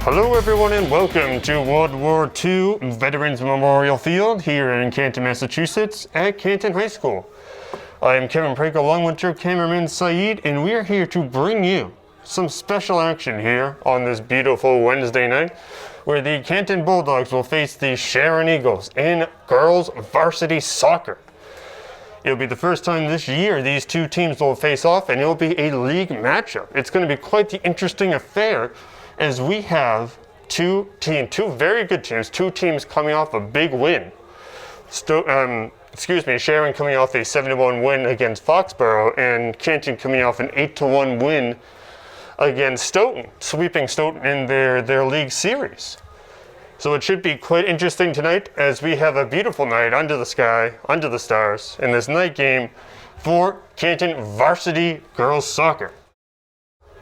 Hello everyone and welcome to World War II Veterans Memorial Field here in Canton, Massachusetts at Canton High School. I am Kevin Prake along with your cameraman Saeed, and we are here to bring you some special action here on this beautiful Wednesday night where the Canton Bulldogs will face the Sharon Eagles in girls varsity soccer. It'll be the first time this year these two teams will face off, and it'll be a league matchup. It's going to be quite the interesting affair as we have two very good teams, two teams coming off a big win. Sharon coming off a 7-1 win against Foxborough, and Canton coming off an 8-1 win against Stoughton, sweeping Stoughton in their league series. So it should be quite interesting tonight as we have a beautiful night under the sky, under the stars, in this night game for Canton varsity girls soccer.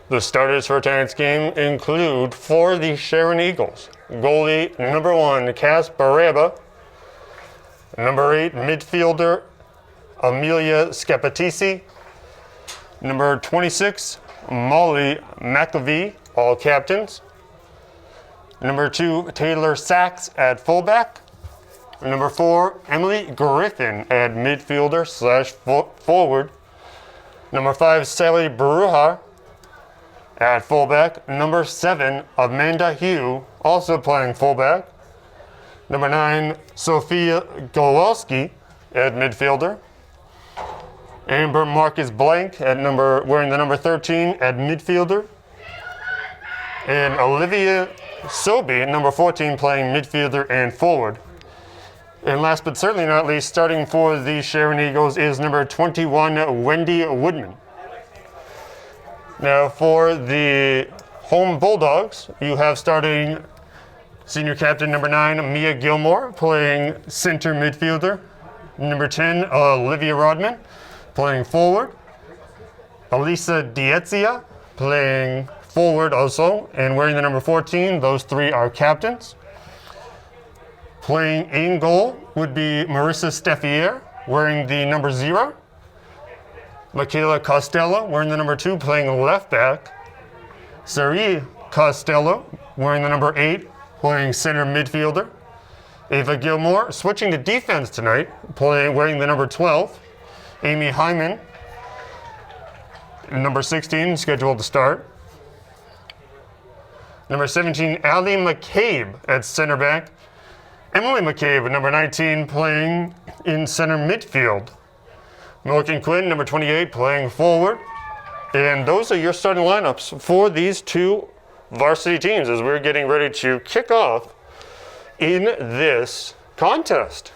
The starters for tonight's game include, for the Sharon Eagles, goalie number 1, Cass Baraba, number 8, midfielder Amelia Scapatisi, number 26, Molly McAvee, all captains, number 2, Taylor Sachs at fullback, number 4, Emily Griffin at midfielder/forward, number 5, Sally Brujar at fullback, number 7, Amanda Hugh, also playing fullback, number 9, Sophia Gowalski at midfielder, Amber Marcus Blank wearing the number 13 at midfielder, and Olivia Sobey, number 14, playing midfielder and forward. And last but certainly not least, starting for the Sharon Eagles is number 21, Wendy Woodman. Now for the home Bulldogs, you have starting senior captain number 9, Mia Gilmore, playing center midfielder. Number 10, Olivia Rodman, playing forward. Elisa Diezia, playing forward also, and wearing the number 14. Those three are captains. Playing in goal would be Marissa Steffier, wearing the number 0. Michaela Costello, wearing the number 2, playing left back. Sari Costello, wearing the number 8, playing center midfielder. Ava Gilmore, switching to defense tonight, wearing the number 12. Amy Hyman, number 16, scheduled to start. Number 17, Allie McCabe at center back. Emily McCabe, number 19, playing in center midfield. Morgan Quinn, number 28, playing forward. And those are your starting lineups for these two varsity teams as we're getting ready to kick off in this contest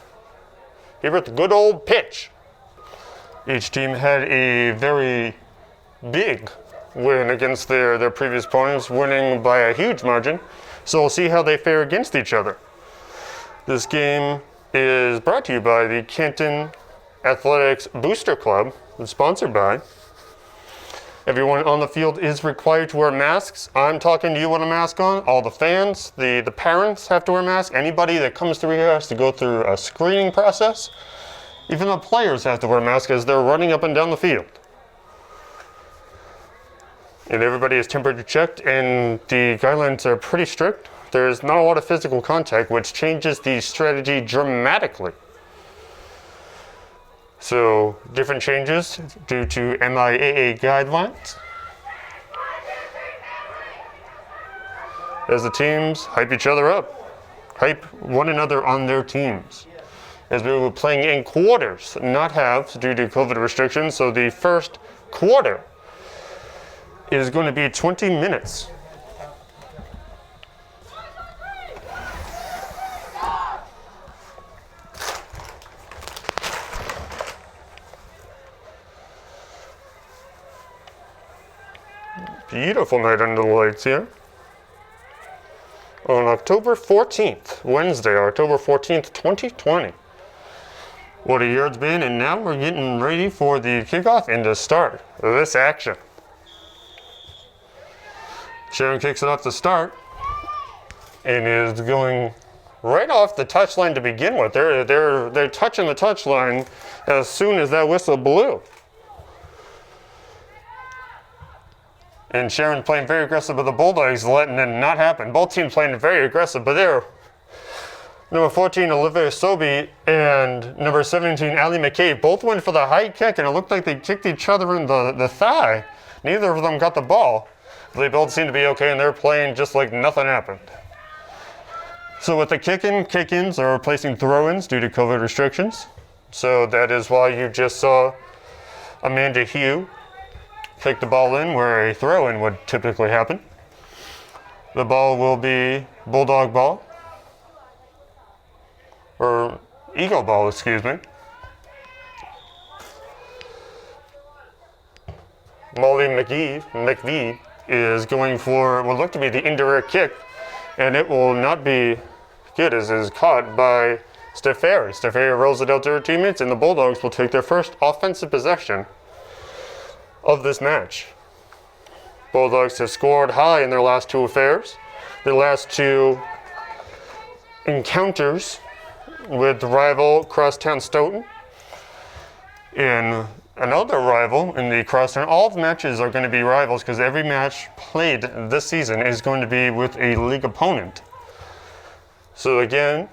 here at the good old pitch. Each team had a very big win against their previous opponents, winning by a huge margin. So we'll see how they fare against each other. This game is brought to you by the Canton Athletics Booster Club, that's sponsored by. Everyone on the field is required to wear masks. I'm talking to you with a mask on. All the fans, the parents have to wear masks. Anybody that comes through here has to go through a screening process. Even the players have to wear masks as they're running up and down the field. And everybody is temperature checked, and the guidelines are pretty strict. There's not a lot of physical contact, which changes the strategy dramatically. So, different changes due to MIAA guidelines. As the teams hype each other up, hype one another on their teams. As we were playing in quarters, not halves, due to COVID restrictions, so the first quarter is going to be 20 minutes. Beautiful night under the lights here. On October 14th, Wednesday, October 14th, 2020. What a year it's been, and now we're getting ready for the kickoff and to start this action. Sharon kicks it off to start and is going right off the touchline to begin with. They're touching the touchline as soon as that whistle blew. And Sharon playing very aggressive, but the Bulldogs letting it not happen. Both teams playing very aggressive, but they're number 14, Olivia Sobey, and number 17, Allie McCabe, both went for the high kick, and it looked like they kicked each other in the thigh. Neither of them got the ball. They both seemed to be okay, and they're playing just like nothing happened. So with the kick-ins are replacing throw-ins due to COVID restrictions. So that is why you just saw Amanda Hugh kick the ball in where a throw-in would typically happen. The ball will be Bulldog ball. Or Eagle ball, excuse me. Molly McVie is going for what looked to be the indirect kick, and it will not be good as it is caught by Stefari. Stefari rolls it out to her teammates, and the Bulldogs will take their first offensive possession of this match. Bulldogs have scored high in their last two affairs. Their last two encounters with rival Crosstown Stoughton and another rival in the Crosstown. All the matches are going to be rivals because every match played this season is going to be with a league opponent. So again,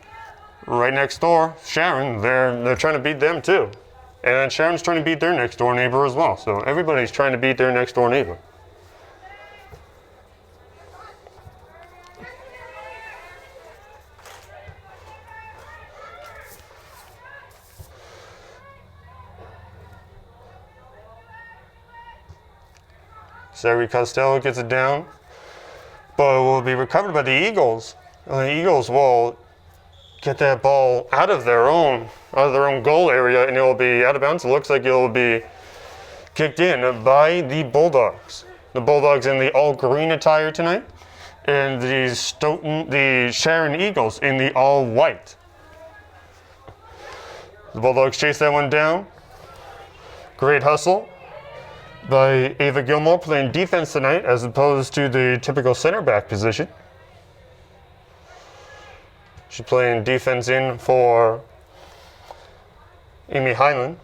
right next door, Sharon, they're trying to beat them too. And then Sharon's trying to beat their next door neighbor as well. So everybody's trying to beat their next door neighbor. Sari Costello gets it down, but will be recovered by the Eagles. And the Eagles will get that ball out of their own goal area, and it will be out of bounds. It looks like it will be kicked in by the Bulldogs. The Bulldogs in the all green attire tonight, and the Sharon Eagles in the all white. The Bulldogs chase that one down. Great hustle by Ava Gilmore, playing defense tonight as opposed to the typical center back position. She's playing defense in for Amy Hyland.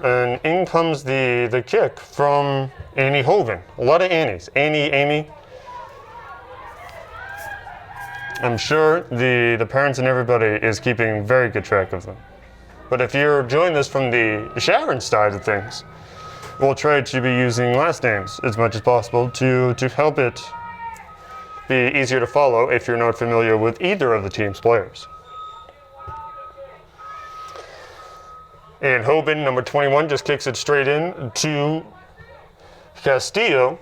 And in comes the kick from Annie Hoven. A lot of Annies. Annie, Amy. I'm sure the parents and everybody is keeping very good track of them. But if you're joining this from the Sharon side of things, we'll try to be using last names as much as possible to help it be easier to follow if you're not familiar with either of the team's players. And Hoban, number 21, just kicks it straight in to Castillo,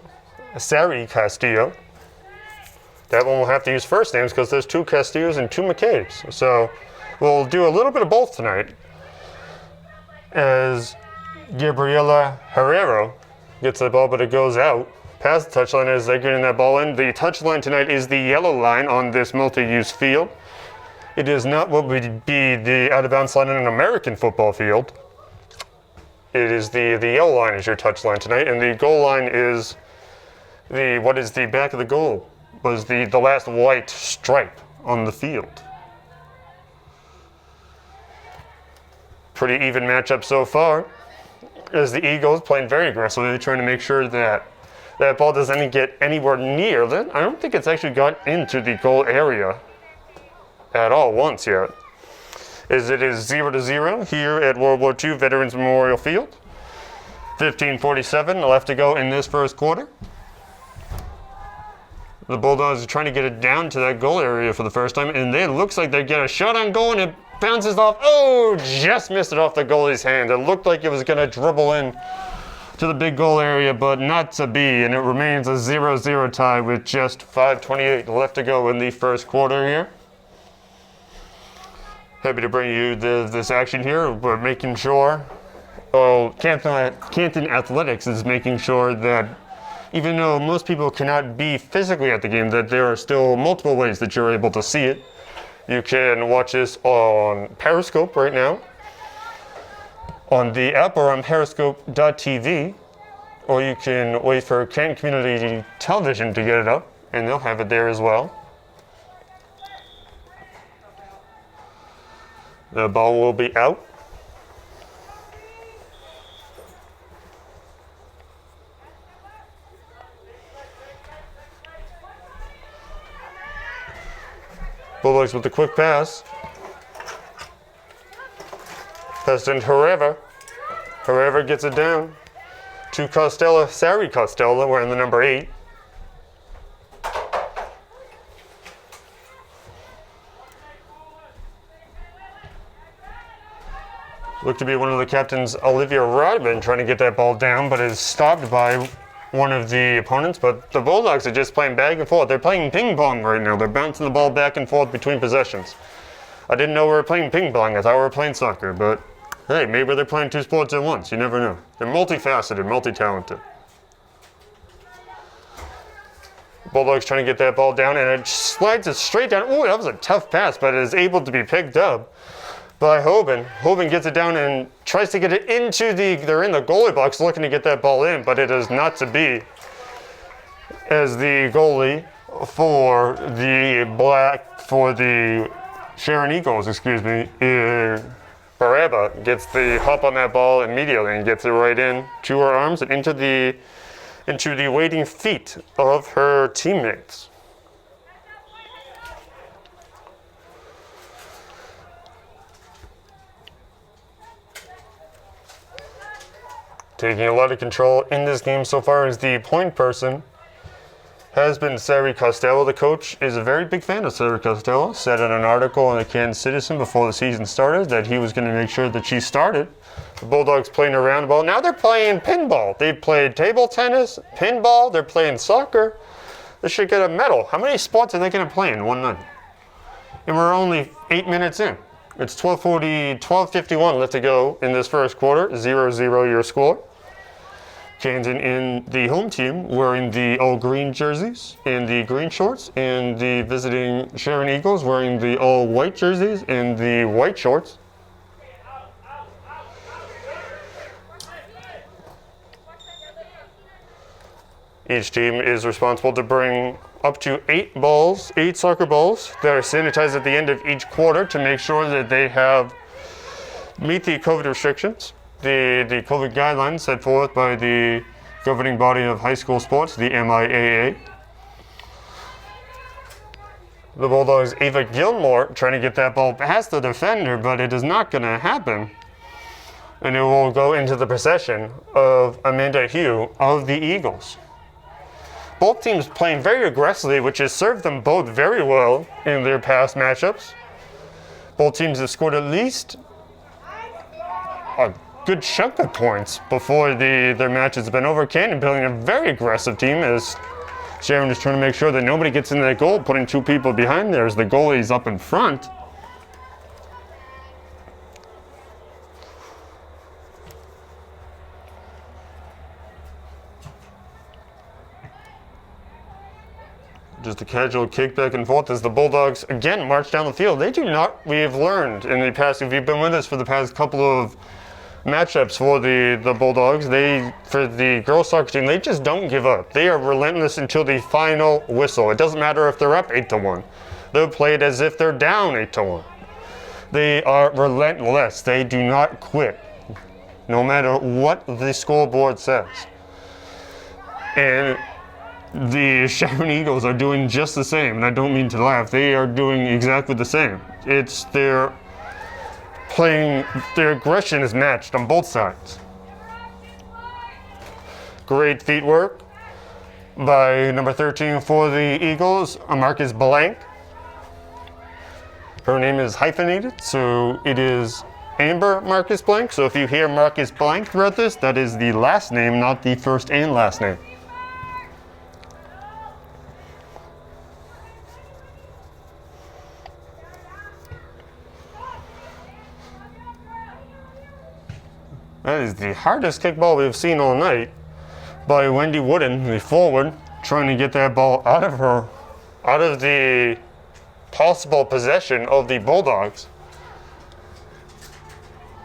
Sari Castillo. That one will have to use first names because there's two Castillos and two McCabe's. So we'll do a little bit of both tonight as Gabriela Herrero gets the ball, but it goes out past the touchline as they're getting that ball in. The touchline tonight is the yellow line on this multi-use field. It is not what would be the out-of-bounds line in an American football field. It is the yellow line is your touchline tonight, and the goal line is what is the back of the goal was the last white stripe on the field. Pretty even matchup so far, as the Eagles playing very aggressively, trying to make sure that that ball doesn't get anywhere near them. I don't think it's actually got into the goal area at all once yet. As it is 0-0 here at World War II Veterans Memorial Field. 15:47 left to go in this first quarter. The Bulldogs are trying to get it down to that goal area for the first time, and it looks like they get a shot on goal, and it bounces off. Oh, just missed it off the goalie's hand. It looked like it was going to dribble in to the big goal area, but not to be, and it remains a 0-0 tie with just 5:28 left to go in the first quarter here. Happy to bring you this action here. We're making sure, Canton Athletics is making sure that even though most people cannot be physically at the game, that there are still multiple ways that you're able to see it. You can watch this on Periscope right now, on the app or on periscope.tv, or you can wait for Canton Community Television to get it up, and they'll have it there as well. The ball will be out. Bulldogs with the quick pass. Passed in Herrera. Herrera gets it down to Costello. Sari Costello wearing the number 8. Looked to be one of the captains, Olivia Rodman, trying to get that ball down, but is stopped by one of the opponents. But the Bulldogs are just playing back and forth. They're playing ping pong right now. They're bouncing the ball back and forth between possessions. I didn't know we were playing ping pong. I thought we were playing soccer, but hey, maybe they're playing 2 sports at once. You never know. They're multifaceted, multi-talented. Bulldogs trying to get that ball down, and it slides it straight down. Ooh, that was a tough pass, but it is able to be picked up by Hoban. Hoban gets it down and tries to get it into they're in the goalie box looking to get that ball in, but it is not to be, as the goalie for the Sharon Eagles, Baraba gets the hop on that ball immediately and gets it right in to her arms and into the waiting feet of her teammates. Taking a lot of control in this game so far as the point person has been Sari Costello. The coach is a very big fan of Sari Costello. Said in an article in the Canton Citizen before the season started that he was going to make sure that she started. The Bulldogs playing a roundball. Now they're playing pinball. They've played table tennis, pinball, they're playing soccer. They should get a medal. How many sports are they going to play in one night? And we're only 8 minutes in. It's 12:51 left to go in this first quarter. 0-0 your score. Canton in the home team wearing the all green jerseys and the green shorts, and the visiting Sharon Eagles wearing the all white jerseys and the white shorts. Each team is responsible to bring up to 8 soccer balls that are sanitized at the end of each quarter to make sure that they meet the COVID restrictions, the COVID guidelines set forth by the governing body of high school sports, the MIAA. The Bulldogs' Ava Gilmore trying to get that ball past the defender, but it is not going to happen. And it will go into the possession of Amanda Hugh of the Eagles. Both teams playing very aggressively, which has served them both very well in their past matchups. Both teams have scored at least a good chunk of points before their matches have been over. Canton building a very aggressive team as Sharon is trying to make sure that nobody gets into that goal, putting 2 people behind there as the goalie's up in front. Just a casual kick back and forth as the Bulldogs again march down the field. We have learned in the past, if you've been with us for the past couple of matchups for the Bulldogs, for the girls soccer team, they just don't give up. They are relentless until the final whistle. It doesn't matter if they're up 8-1. They'll play it as if they're down 8-1. They are relentless. They do not quit, no matter what the scoreboard says. And the Sharon Eagles are doing just the same, and I don't mean to laugh. They are doing exactly the same. Their aggression is matched on both sides. Great feet work by number 13 for the Eagles, Marcus Blank. Her name is hyphenated, so it is Amber Marcus Blank. So if you hear Marcus Blank throughout this, that is the last name, not the first and last name. That is the hardest kickball we've seen all night by Wendy Wooden, the forward, trying to get that ball out of the possible possession of the Bulldogs.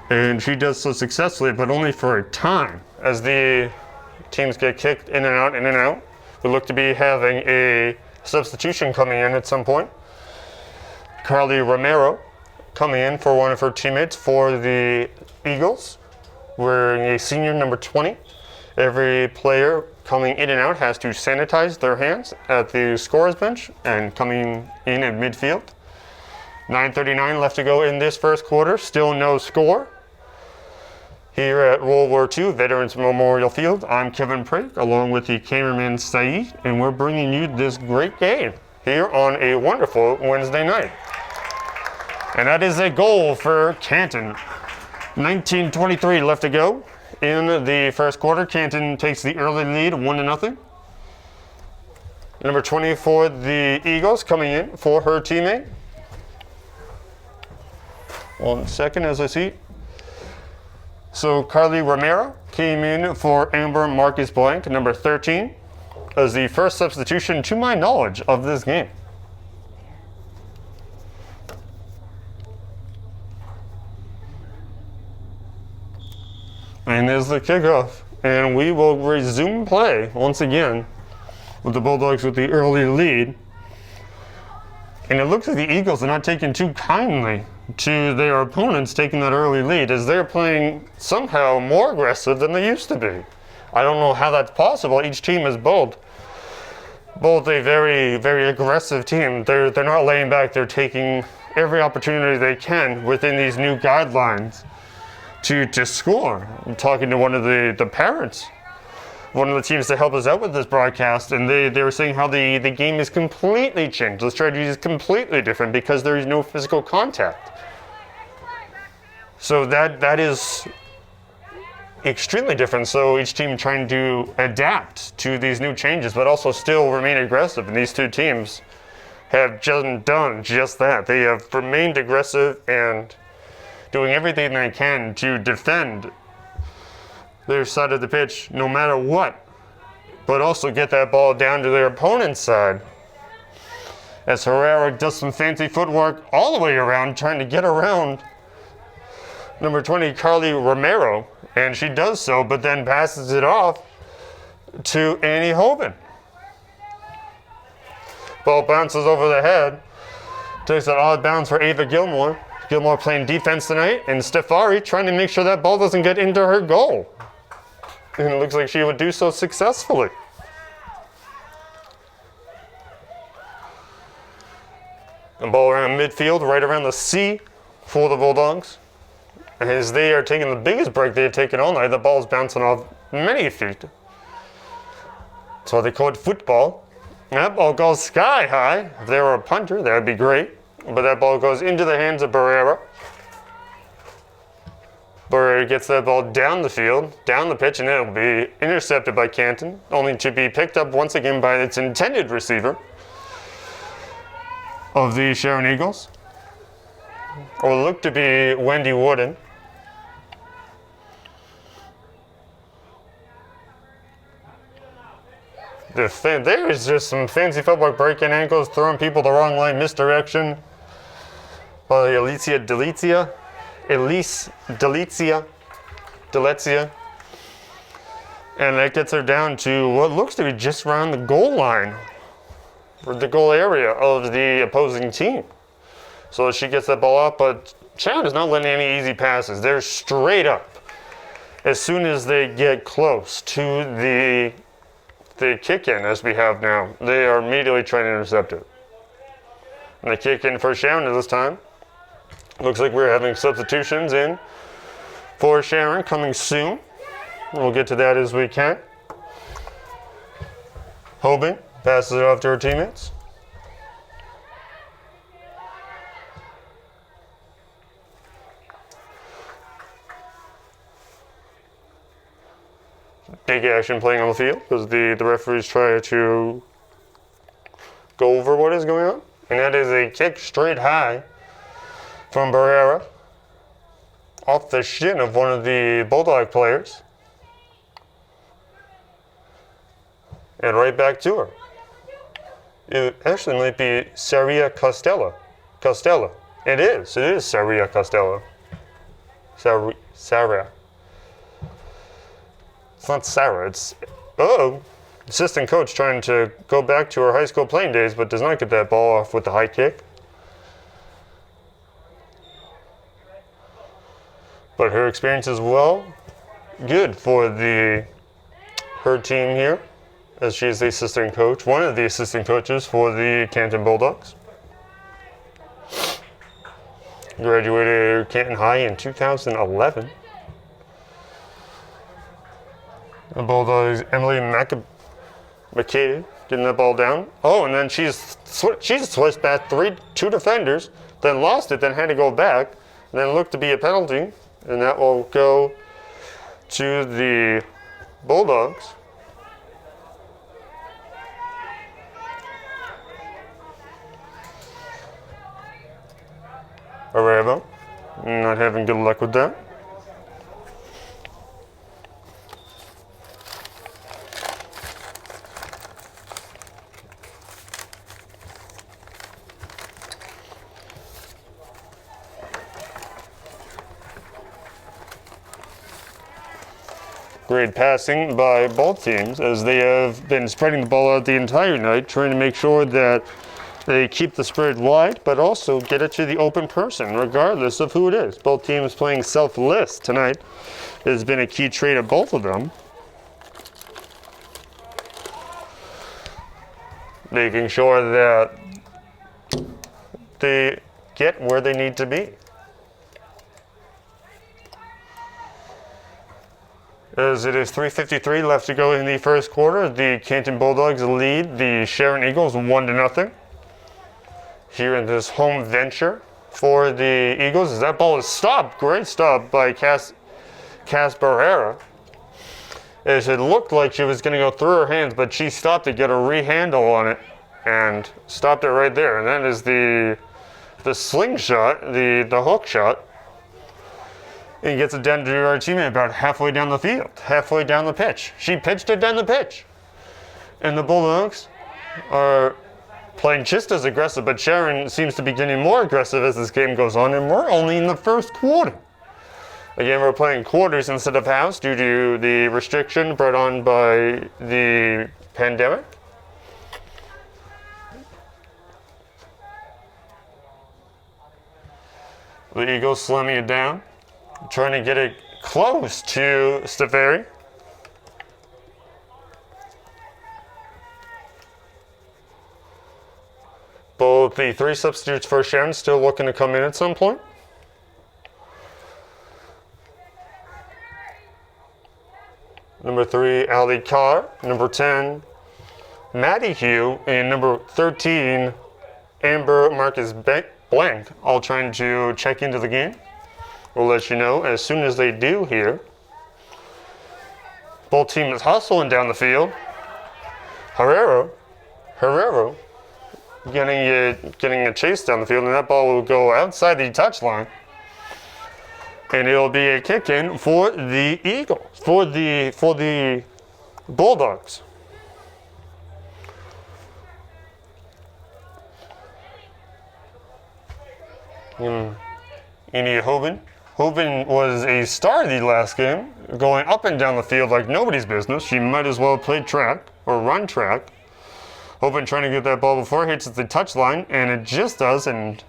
And she does so successfully, but only for a time, as the teams get kicked in and out, in and out. We look to be having a substitution coming in at some point. Carly Romero coming in for one of her teammates for the Eagles, wearing a senior number 20. Every player coming in and out has to sanitize their hands at the scorer's bench and coming in at midfield. 9:39 left to go in this first quarter. Still no score. Here at World War II Veterans Memorial Field, I'm Kevin Prake, along with the cameraman Saeed, and we're bringing you this great game here on a wonderful Wednesday night. And that is a goal for Canton. 19:23 left to go in the first quarter. Canton takes the early lead, 1-0. Number 20 for the Eagles coming in for her teammate. 1 second as I see. So Carly Romero came in for Amber Marcus Blank, number 13, as the first substitution to my knowledge of this game. And there's the kickoff. And we will resume play once again with the Bulldogs with the early lead. And it looks like the Eagles are not taking too kindly to their opponents taking that early lead, as they're playing somehow more aggressive than they used to be. I don't know how that's possible. Each team is both a very, very aggressive team. They're not laying back. They're taking every opportunity they can within these new guidelines to score. I'm talking to one of the parents, one of the teams that help us out with this broadcast, and they were saying how the game is completely changed. The strategy is completely different because there is no physical contact. So that is extremely different. So each team trying to adapt to these new changes, but also still remain aggressive. And these two teams have just done just that. They have remained aggressive and doing everything they can to defend their side of the pitch no matter what, but also get that ball down to their opponent's side. As Herrera does some fancy footwork all the way around, trying to get around number 20, Carly Romero, and she does so, but then passes it off to Annie Hoban. Ball bounces over the head, takes an odd bounce for Ava Gilmore. Gilmore playing defense tonight, and Stefari trying to make sure that ball doesn't get into her goal. And it looks like she would do so successfully. The ball around midfield, right around the C for the Bulldogs. As they are taking the biggest break they have taken all night, the ball is bouncing off many feet. So they call it football. And that ball goes sky high. If they were a punter, that would be great. But that ball goes into the hands of Barrera. Barrera gets that ball down the field, down the pitch, and it'll be intercepted by Canton, only to be picked up once again by its intended receiver of the Sharon Eagles, or look to be Wendy Wooden. There is just some fancy footwork, breaking ankles, throwing people the wrong way, misdirection. Well, Elise Delizia, and that gets her down to what looks to be just around the goal line, or the goal area of the opposing team. So she gets that ball up, but Sharon is not letting any easy passes. They're straight up. As soon as they get close to the kick-in, as we have now, they are immediately trying to intercept it. And the kick-in for Sharon this time. Looks like we're having substitutions in for Sharon coming soon. We'll get to that as we can. Hoban passes it off to her teammates. Big action playing on the field because the referees try to go over what is going on. And that is a kick straight high from Barrera off the shin of one of the Bulldog players. And right back to her. It actually might be Saria Costello. It is Saria Costello. Sarah. It's not Sarah, it's, assistant coach trying to go back to her high school playing days, but does not get that ball off with the high kick. But her experience is good for her team here, as she is the assistant coach, one of the assistant coaches for the Canton Bulldogs. Graduated Canton High in 2011. The Bulldogs, Emily McCabe getting that ball down. Oh, and then she's switched back two defenders, then lost it, then had to go back, and then looked to be a penalty, and that will go to the Bulldogs. Areva, not having good luck with that. Great passing by both teams as they have been spreading the ball out the entire night, trying to make sure that they keep the spread wide, but also get it to the open person, regardless of who it is. Both teams playing selfless tonight has been a key trait of both of them. Making sure that they get where they need to be. As it is 3:53 left to go in the first quarter, the Canton Bulldogs lead the Sharon Eagles 1-0. Here in this home venture for the Eagles, as that ball is stopped. Great stop by Cass Barrera. As it looked like she was going to go through her hands, but she stopped to get a re-handle on it and stopped it right there. And that is the slingshot, the hook shot. And gets it down to our teammate about halfway down the field, halfway down the pitch. She pitched it down the pitch. And the Bulldogs are playing just as aggressive, but Sharon seems to be getting more aggressive as this game goes on, and we're only in the first quarter. Again, we're playing quarters instead of halves due to the restriction brought on by the pandemic. The Eagles slamming it down, trying to get it close to Steferi. Both the three substitutes for Sharon still looking to come in at some point. Number 3, Ali Carr. Number 10, Maddie Hugh. And number 13, Amber Marcus Blank, all trying to check into the game. We'll let you know as soon as they do here. Both teams hustling down the field. Herrero getting a chase down the field, and that ball will go outside the touchline. And it'll be a kick in for the Eagles, for the Bulldogs. India Hoban was a star the last game, going up and down the field like nobody's business. She might as well play track or run track. Hoban trying to get that ball before it hits the touchline, and it just does, and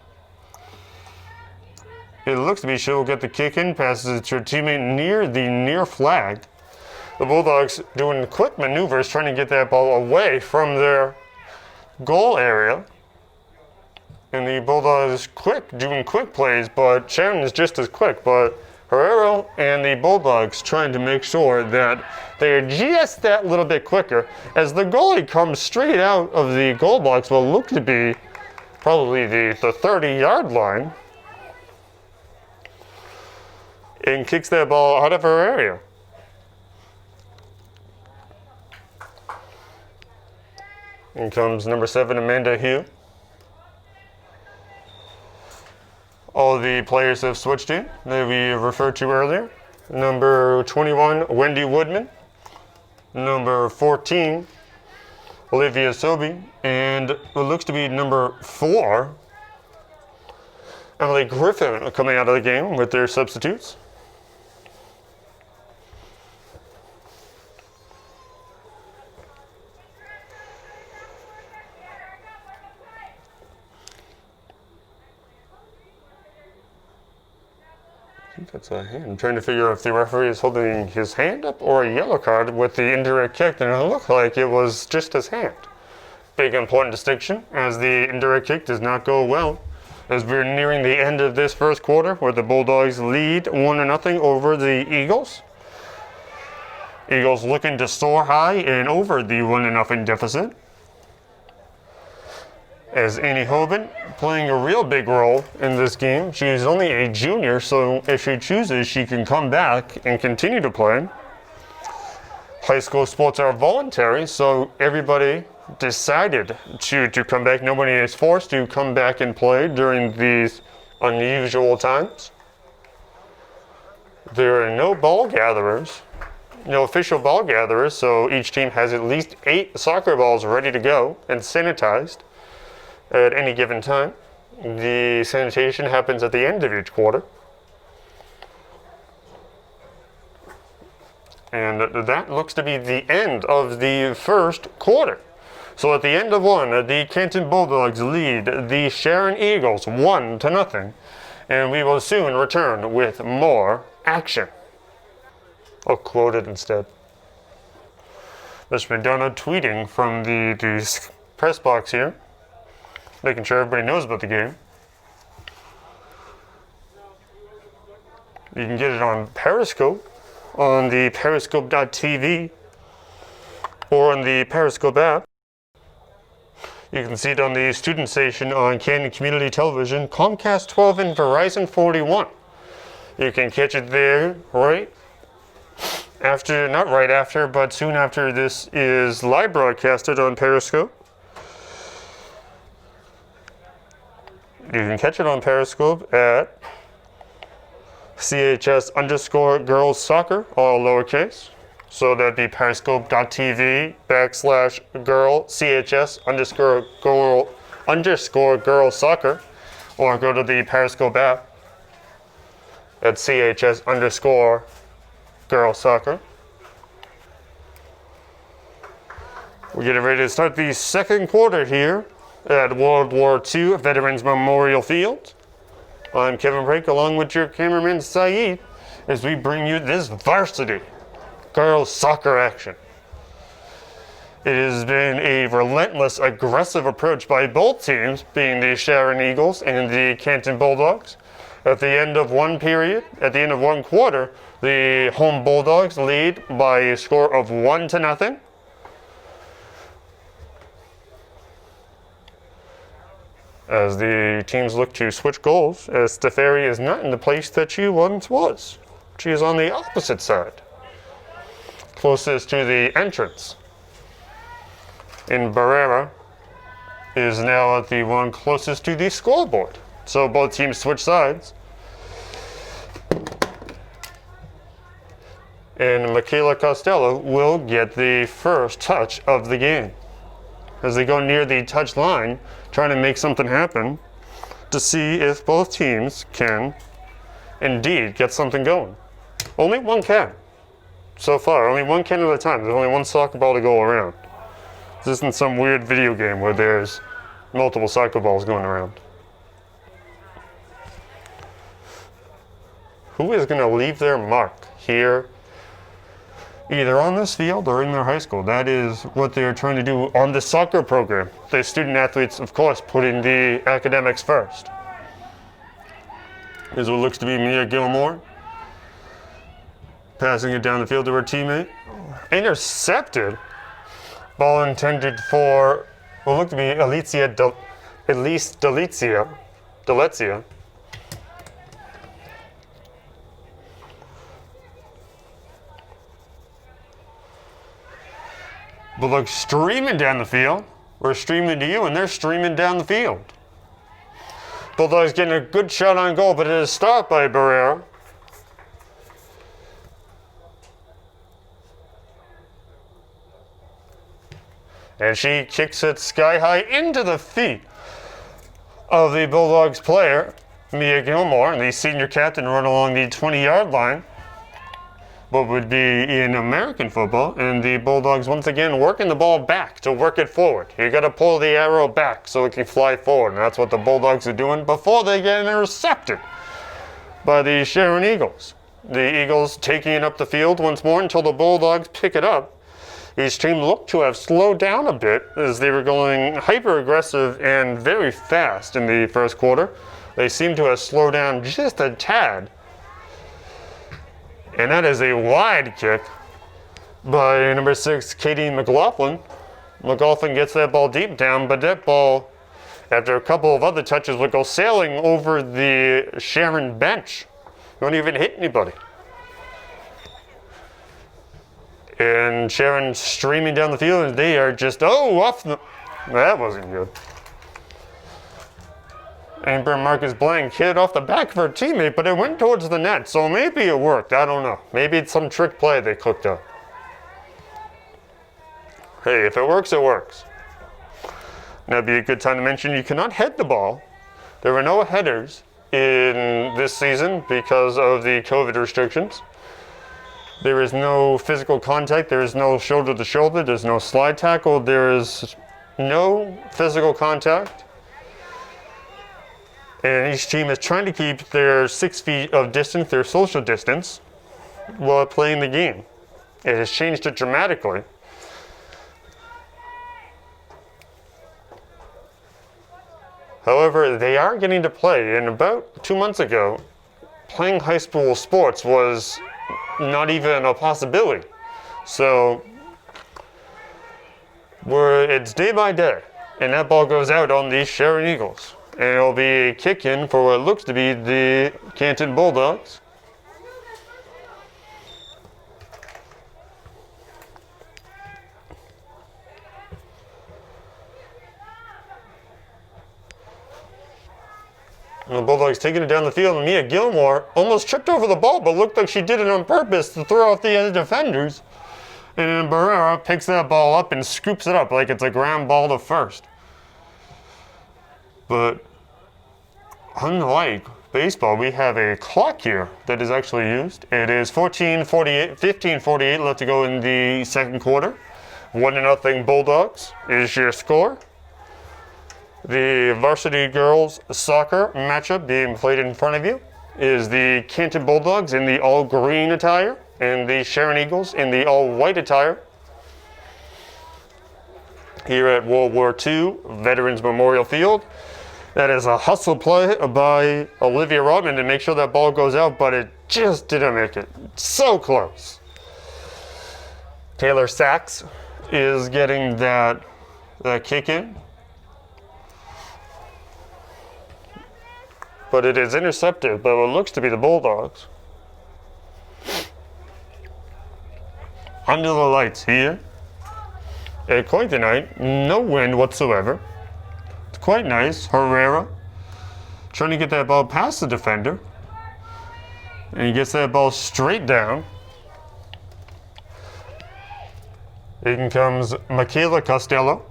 it looks to be she'll get the kick in, passes it to her teammate near the near flag. The Bulldogs doing quick maneuvers, trying to get that ball away from their goal area. And the Bulldogs doing quick plays, but Sharon is just as quick. But Herrero and the Bulldogs trying to make sure that they are just that little bit quicker, as the goalie comes straight out of the goal box, will look to be probably the 30-yard line, and kicks that ball out of her area. In comes number 7, Amanda Hugh. All the players have switched in that we referred to earlier. Number 21, Wendy Woodman. Number 14, Olivia Sobey. And what looks to be number 4, Emily Griffin, coming out of the game with their substitutes. That's a hand. I'm trying to figure out if the referee is holding his hand up or a yellow card with the indirect kick, and it looked like it was just his hand. Big important distinction, as the indirect kick does not go well as we're nearing the end of this first quarter, where the Bulldogs lead 1-0 over the Eagles. Eagles looking to soar high and over the 1-0 deficit. As Annie Hoban playing a real big role in this game. She is only a junior, so if she chooses, she can come back and continue to play. High school sports are voluntary, so everybody decided to come back. Nobody is forced to come back and play during these unusual times. There are no ball gatherers, no official ball gatherers, so each team has at least 8 soccer balls ready to go and sanitized at any given time. The sanitation happens at the end of each quarter. And that looks to be the end of the first quarter. So at the end of one, the Canton Bulldogs lead the Sharon Eagles 1-0. And we will soon return with more action. I'll quote it instead. Miss McDonough tweeting from the press box here, making sure everybody knows about the game. You can get it on Periscope, on the periscope.tv, or on the Periscope app. You can see it on the student station on Canton Community Television, Comcast 12 and Verizon 41. You can catch it there right after, not right after, but soon after this is live broadcasted on Periscope. You can catch it on Periscope at CHS_girls soccer, all lowercase. So that'd be periscope.tv/girl CHS_girls soccer, or go to the Periscope app at CHS_girls soccer. We're getting ready to start the second quarter here at World War II Veterans Memorial Field. I'm Kevin Brake, along with your cameraman Saeed, as we bring you this varsity girls soccer action. It has been a relentless, aggressive approach by both teams, being the Sharon Eagles and the Canton Bulldogs. At the end of one period, at the end of one quarter, the home Bulldogs lead by a score of 1-0. As the teams look to switch goals, as Stefari is not in the place that she once was. She is on the opposite side, closest to the entrance. And Barrera is now at the one closest to the scoreboard. So both teams switch sides. And Michaela Costello will get the first touch of the game, as they go near the touch line, trying to make something happen to see if both teams can indeed get something going. Only one can. So far, only one can at a time. There's only one soccer ball to go around. This isn't some weird video game where there's multiple soccer balls going around. Who is going to leave their mark here, either on this field or in their high school? That is what they're trying to do on the soccer program. The student athletes, of course, putting the academics first. Here's what looks to be Mia Gilmore, passing it down the field to her teammate. Intercepted. Ball intended for what looked to be Delezia. Bulldogs streaming down the field. We're streaming to you, and they're streaming down the field. Bulldogs getting a good shot on goal, but it is stopped by Barrera. And she kicks it sky high into the feet of the Bulldogs player, Mia Gilmore, and the senior captain run along the 20-yard line. What would be in American football, and the Bulldogs once again working the ball back to work it forward. You got to pull the arrow back so it can fly forward, and that's what the Bulldogs are doing before they get intercepted by the Sharon Eagles. The Eagles taking it up the field once more until the Bulldogs pick it up. Each team looked to have slowed down a bit as they were going hyper-aggressive and very fast in the first quarter, They seem to have slowed down just a tad. And that is a wide kick by number 6, Katie McLaughlin. McLaughlin gets that ball deep down, but that ball, after a couple of other touches, would go sailing over the Sharon bench. Don't even hit anybody. And Sharon streaming down the field, and they are just, off the... That wasn't good. Amber Marcus Blank hit it off the back of her teammate, but it went towards the net, so maybe it worked. I don't know. Maybe it's some trick play they cooked up. Hey, if it works, it works. That'd be a good time to mention you cannot head the ball. There were no headers in this season because of the COVID restrictions. There is no physical contact. There is no shoulder to shoulder. There's no slide tackle. There is no physical contact. And each team is trying to keep their 6 feet of distance, their social distance, while playing the game. It has changed it dramatically. However, they are getting to play, and about 2 months ago, playing high school sports was not even a possibility. So, it's day by day, and that ball goes out on the Sharon Eagles. And it'll be a kick in for what looks to be the Canton Bulldogs. And the Bulldogs taking it down the field, and Mia Gilmore almost tripped over the ball, but looked like she did it on purpose to throw off the other defenders. And then Barrera picks that ball up and scoops it up like it's a ground ball to first. But unlike baseball, we have a clock here that is actually used. It is 15:48 left to go in the second quarter. 1-0 Bulldogs is your score. The varsity girls soccer matchup being played in front of you is the Canton Bulldogs in the all green attire and the Sharon Eagles in the all white attire. Here at World War II Veterans Memorial Field. That is a hustle play by Olivia Rodman to make sure that ball goes out, but it just didn't make it. So close. Taylor Sachs is getting that kick in. But it is intercepted by what looks to be the Bulldogs. Under the lights here. At quite the night, no wind whatsoever. It's quite nice. Herrera trying to get that ball past the defender. And he gets that ball straight down. In comes Michaela Costello.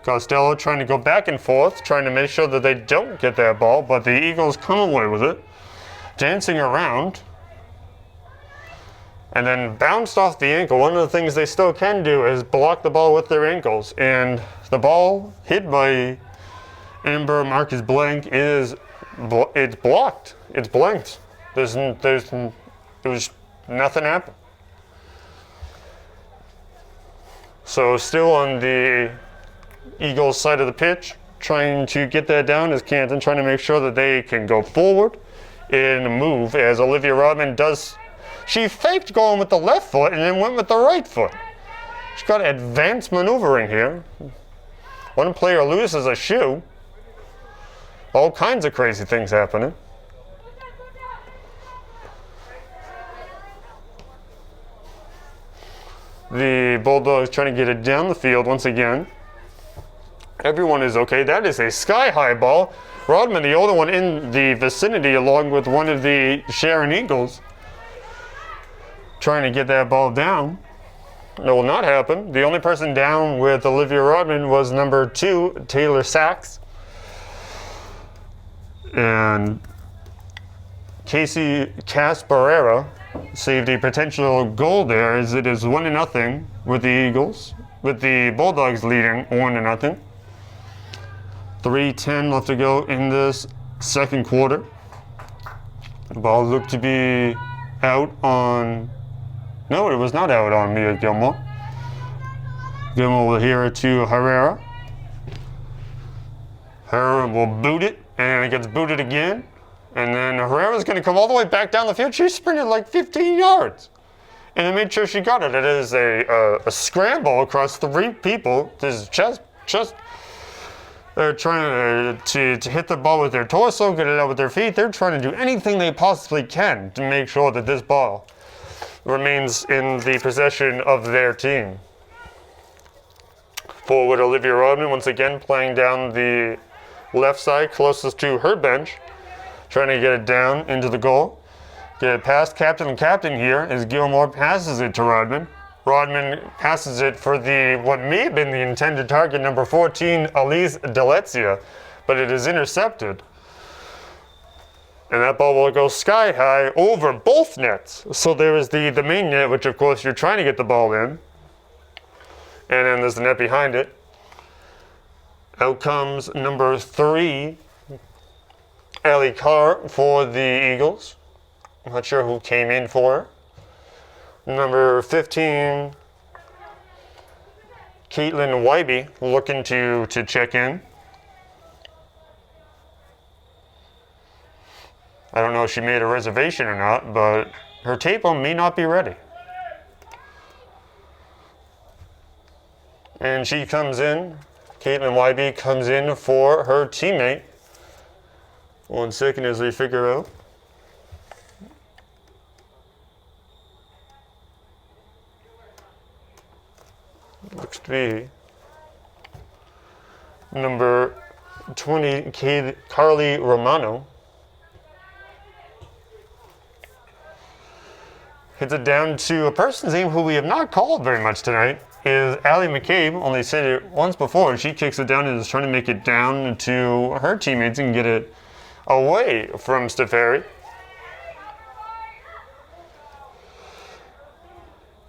Costello trying to go back and forth, trying to make sure that they don't get that ball, but the Eagles come away with it. Dancing around. And then bounced off the ankle. One of the things they still can do is block the ball with their ankles. And the ball hit by Amber Marcus Blank it's blocked. It's blanked. Nothing happened. So still on the Eagles side of the pitch, trying to get that down is Canton, trying to make sure that they can go forward in a move as Olivia Rodman does. She faked going with the left foot and then went with the right foot. She's got advanced maneuvering here. One player loses a shoe. All kinds of crazy things happening. The Bulldogs trying to get it down the field once again. Everyone is okay. That is a sky-high ball. Rodman, the older one in the vicinity, along with one of the Sharon Eagles, trying to get that ball down. It will not happen. The only person down with Olivia Rodman was number 2, Taylor Sachs. And Casey Casparera saved a potential goal there, as it is 1-0 with the Eagles, with the Bulldogs leading 1-0. 3:10 left to go in this second quarter. The ball looked to be out on... No, it was not out on Mia Gilmore. Gilmore will hear it to Herrera. Herrera will boot it, and it gets booted again. And then Herrera's going to come all the way back down the field. She sprinted like 15 yards. And they made sure she got it. It is a scramble across 3 people. This is just they're trying to hit the ball with their torso, get it out with their feet. They're trying to do anything they possibly can to make sure that this ball remains in the possession of their team. Forward Olivia Rodman once again playing down the left side closest to her bench, trying to get it down into the goal. Get it past captain and captain here as Gilmore passes it to Rodman. Rodman passes it for what may have been the intended target, number 14, Elise Delezia, but it is intercepted. And that ball will go sky high over both nets. So there is the main net, which of course you're trying to get the ball in. And then there's the net behind it. Out comes number 3, Allie Carr for the Eagles. I'm not sure who came in for her. Number 15, Caitlin Wybe, looking to check in. I don't know if she made a reservation or not, but her table may not be ready. And she comes in, Caitlin Wybe comes in for her teammate. 1 second as we figure out. Looks to be number 20, Carly Romano. Hits it down to a person's name who we have not called very much tonight, is Allie McCabe. Only said it once before, and she kicks it down and is trying to make it down to her teammates and get it away from Stefari.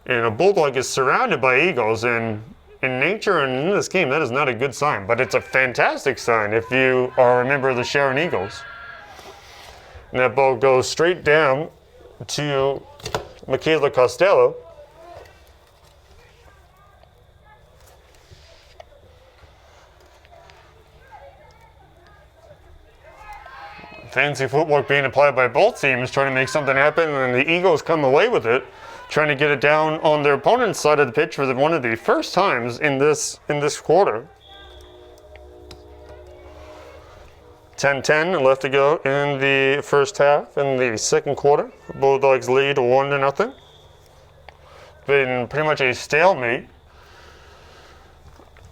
And a Bulldog is surrounded by Eagles, and in nature and in this game, that is not a good sign. But it's a fantastic sign if you are a member of the Sharon Eagles. And that ball goes straight down to Michaela Costello. Fancy footwork being applied by both teams, trying to make something happen, and the Eagles come away with it, trying to get it down on their opponent's side of the pitch for one of the first times in this quarter. 10-10 left to go in the first half. In the second quarter, Bulldogs lead 1-0. Been pretty much a stalemate,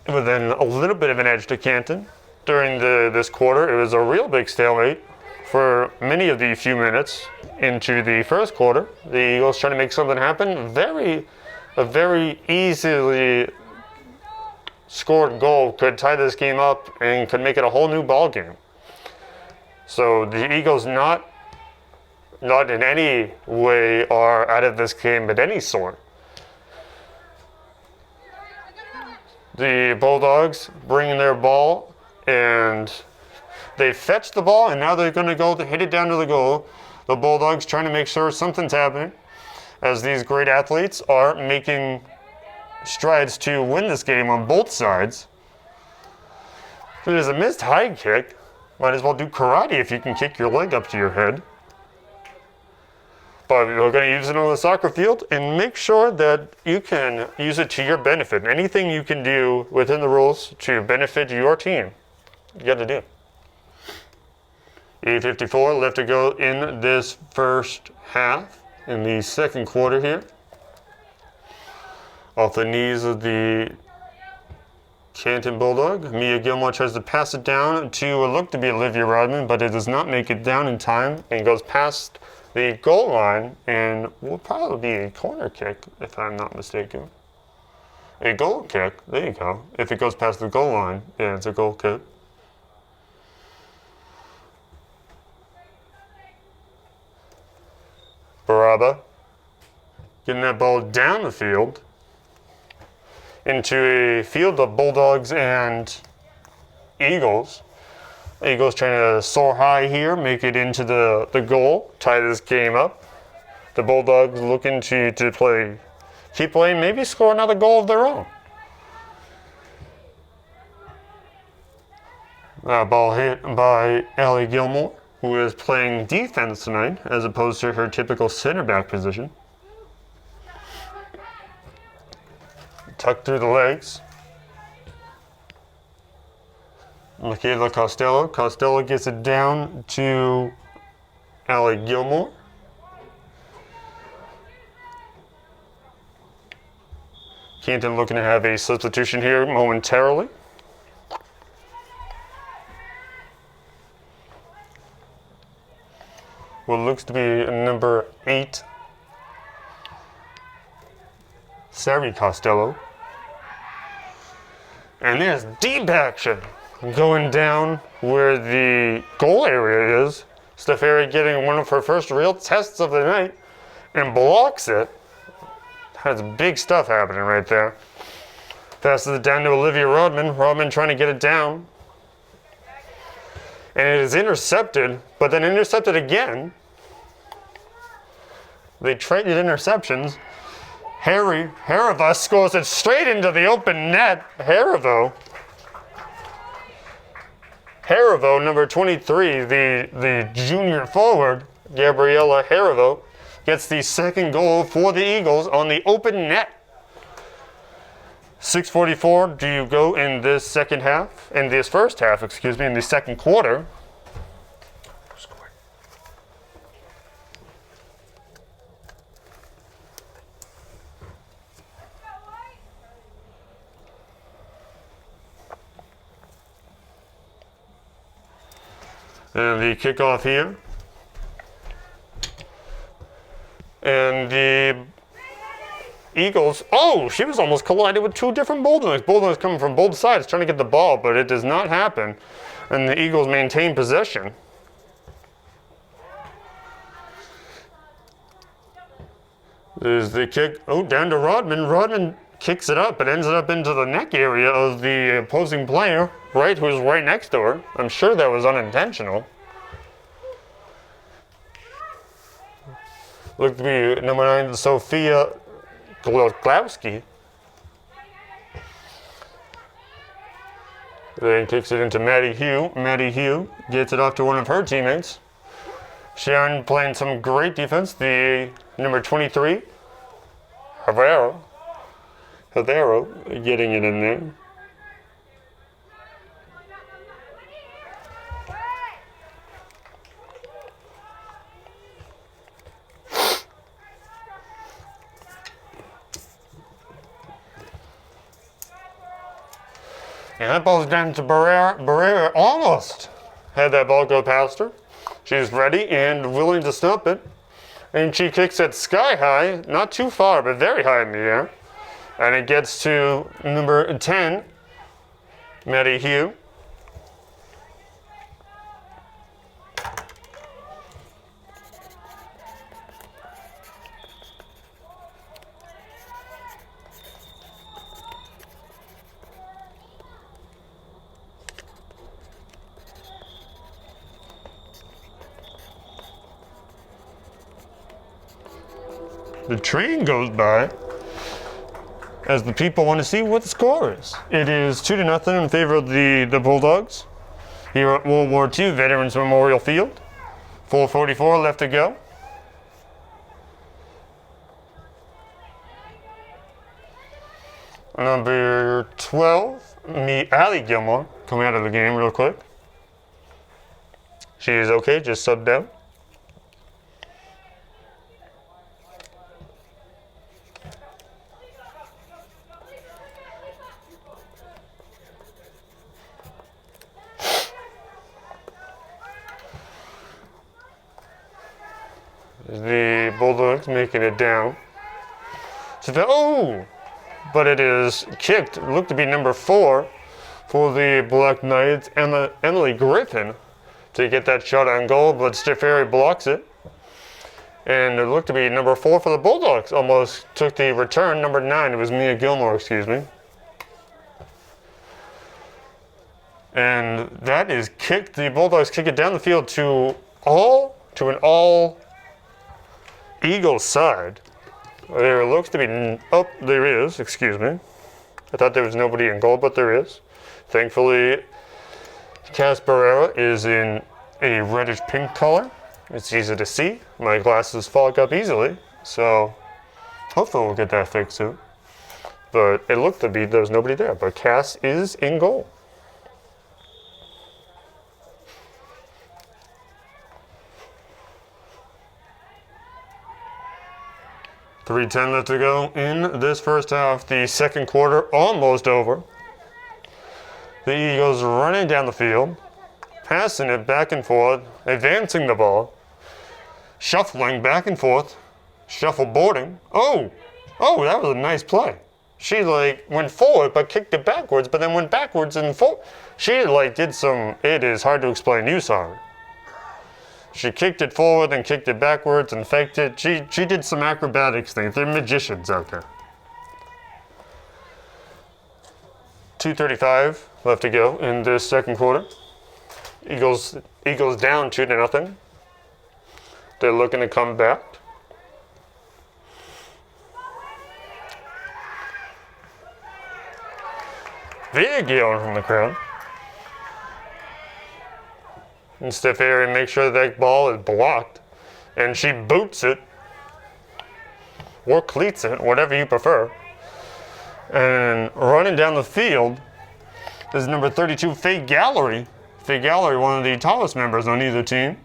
within a little bit of an edge to Canton during this quarter. It was a real big stalemate for many of the few minutes into the first quarter. The Eagles trying to make something happen. A very easily scored goal could tie this game up and could make it a whole new ball game. So the Eagles not in any way are out of this game of any sort. The Bulldogs bringing their ball, and they fetch the ball, and now they're going to go to hit it down to the goal. The Bulldogs trying to make sure something's happening, as these great athletes are making strides to win this game on both sides. It is a missed high kick. Might as well do karate if you can kick your leg up to your head. But we're going to use it on the soccer field, and make sure that you can use it to your benefit. Anything you can do within the rules to benefit your team, you got to do. 8:54 left to go in this first half, in the second quarter here. Off the knees of the Canton Bulldog, Mia Gilmore tries to pass it down to what looked to be Olivia Rodman, but it does not make it down in time and goes past the goal line, and will probably be a corner kick, if I'm not mistaken. A goal kick, there you go. If it goes past the goal line, yeah, it's a goal kick. Baraba getting that ball down the field into a field of Bulldogs and Eagles. Eagles trying to soar high here, make it into the goal, tie this game up. The Bulldogs looking to keep playing, maybe score another goal of their own. That ball hit by Allie Gilmore. who is playing defense tonight as opposed to her typical center back position. Tucked through the legs. Michaela Costello. Costello gets it down to Allie Gilmore. Canton looking to have a substitution here momentarily. What looks to be number 8, Sari Costello. And there's deep action going down where the goal area is. Stefari getting one of her first real tests of the night and blocks it. That's big stuff happening right there. Passes it down to Olivia Rodman. Rodman trying to get it down. And it is intercepted, but then intercepted again. They traded interceptions. Hariva scores it straight into the open net. Harivo, number 23, the junior forward, Gabriella Harivo, gets the second goal for the Eagles on the open net. 6:44 do you go in this second half, in the second quarter. And the kickoff here. And the Eagles, she was almost collided with two different Bulldogs. Bulldogs coming from both sides trying to get the ball, but it does not happen. And the Eagles maintain possession. There's the kick, down to Rodman. Rodman kicks it up. It ends up into the neck area of the opposing player, who's right next to her. I'm sure that was unintentional. Looked to be number 9, Sophia Glowski. Then kicks it into Maddie Hugh. Maddie Hugh gets it off to one of her teammates. Sharon playing some great defense. The number 23, Havero getting it in there. And that ball's down to Barrera. Barrera almost had that ball go past her. She's ready and willing to stump it. And she kicks it sky high, not too far, but very high in the air. And it gets to number 10, Maddie Hugh. The train goes by as the people want to see what the score is. It is 2-0 in favor of the Bulldogs here at World War II Veterans Memorial Field. 4:44 left to go. Number 12, Allie Gilmore, coming out of the game real quick. She is okay, just subbed out. The Bulldogs making it down. But it is kicked. It looked to be number 4 for the Black Knights, Emily Griffin, to get that shot on goal, but Stefari blocks it. And it looked to be number 4 for the Bulldogs. Almost took the return. Number 9, it was Mia Gilmore, excuse me. And that is kicked. The Bulldogs kick it down the field to an all Eagles side. There looks to be, there is, excuse me. I thought there was nobody in goal, but there is. Thankfully, Cass Barrera is in a reddish pink color. It's easy to see. My glasses fog up easily, so hopefully we'll get that fixed soon. But it looked to be there's nobody there, but Cass is in goal. .310 left to go in this first half. The second quarter almost over. The Eagles running down the field, passing it back and forth, advancing the ball, shuffling back and forth, shuffleboarding. Oh, that was a nice play. She went forward but kicked it backwards, but then went backwards and forward. She did some, it is hard to explain, you saw her. She kicked it forward and kicked it backwards and faked it. She did some acrobatics things. They're magicians out there. 2:35 left to go in this second quarter. Eagles down 2-0. They're looking to come back. Big yelling from the crowd. And Stefari makes sure that ball is blocked, and she boots it, or cleats it, whatever you prefer. And running down the field is number 32, Faye Gallery. Faye Gallery, one of the tallest members on either team.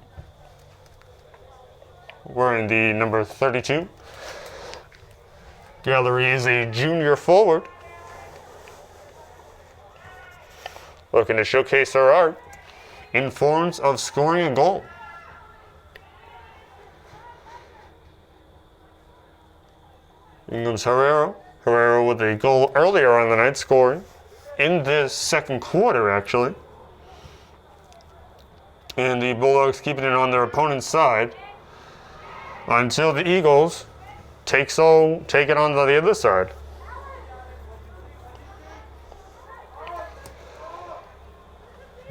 Wearing the number 32. Gallery is a junior forward. Looking to showcase her art in forms of scoring a goal. In comes Herrera. Herrera with a goal earlier on the night, scoring in this second quarter, actually. And the Bulldogs keeping it on their opponent's side until the Eagles take it on to the other side.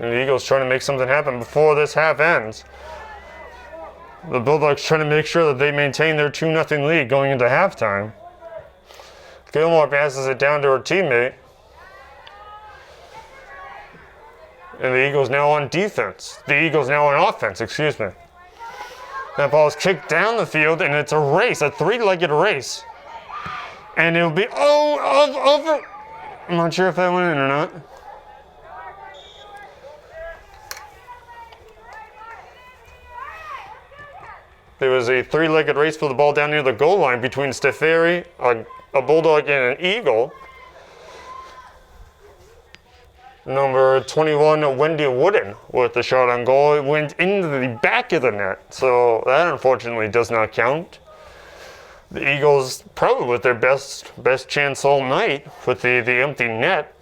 And the Eagles trying to make something happen before this half ends. The Bulldogs trying to make sure that they maintain their 2-0 lead going into halftime. Gilmore passes it down to her teammate. And the Eagles now on defense. The Eagles now on offense, excuse me. That ball is kicked down the field, and it's a race, a three-legged race. And it'll be, over. I'm not sure if that went in or not. There was a three-legged race for the ball down near the goal line between Stefari, a Bulldog, and an Eagle. Number 21, Wendy Wooden, with the shot on goal. It went into the back of the net, so that unfortunately does not count. The Eagles, probably with their best chance all night with the empty net.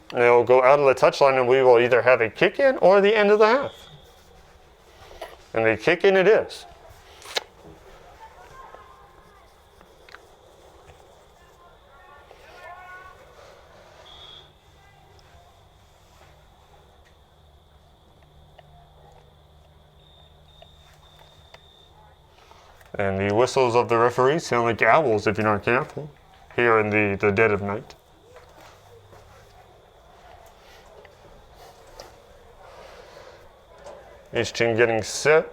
They'll go out of the touchline, and we will either have a kick-in or the end of the half. And the kick-in it is. And the whistles of the referees sound like owls if you're not careful, here in the dead of night. Each team getting set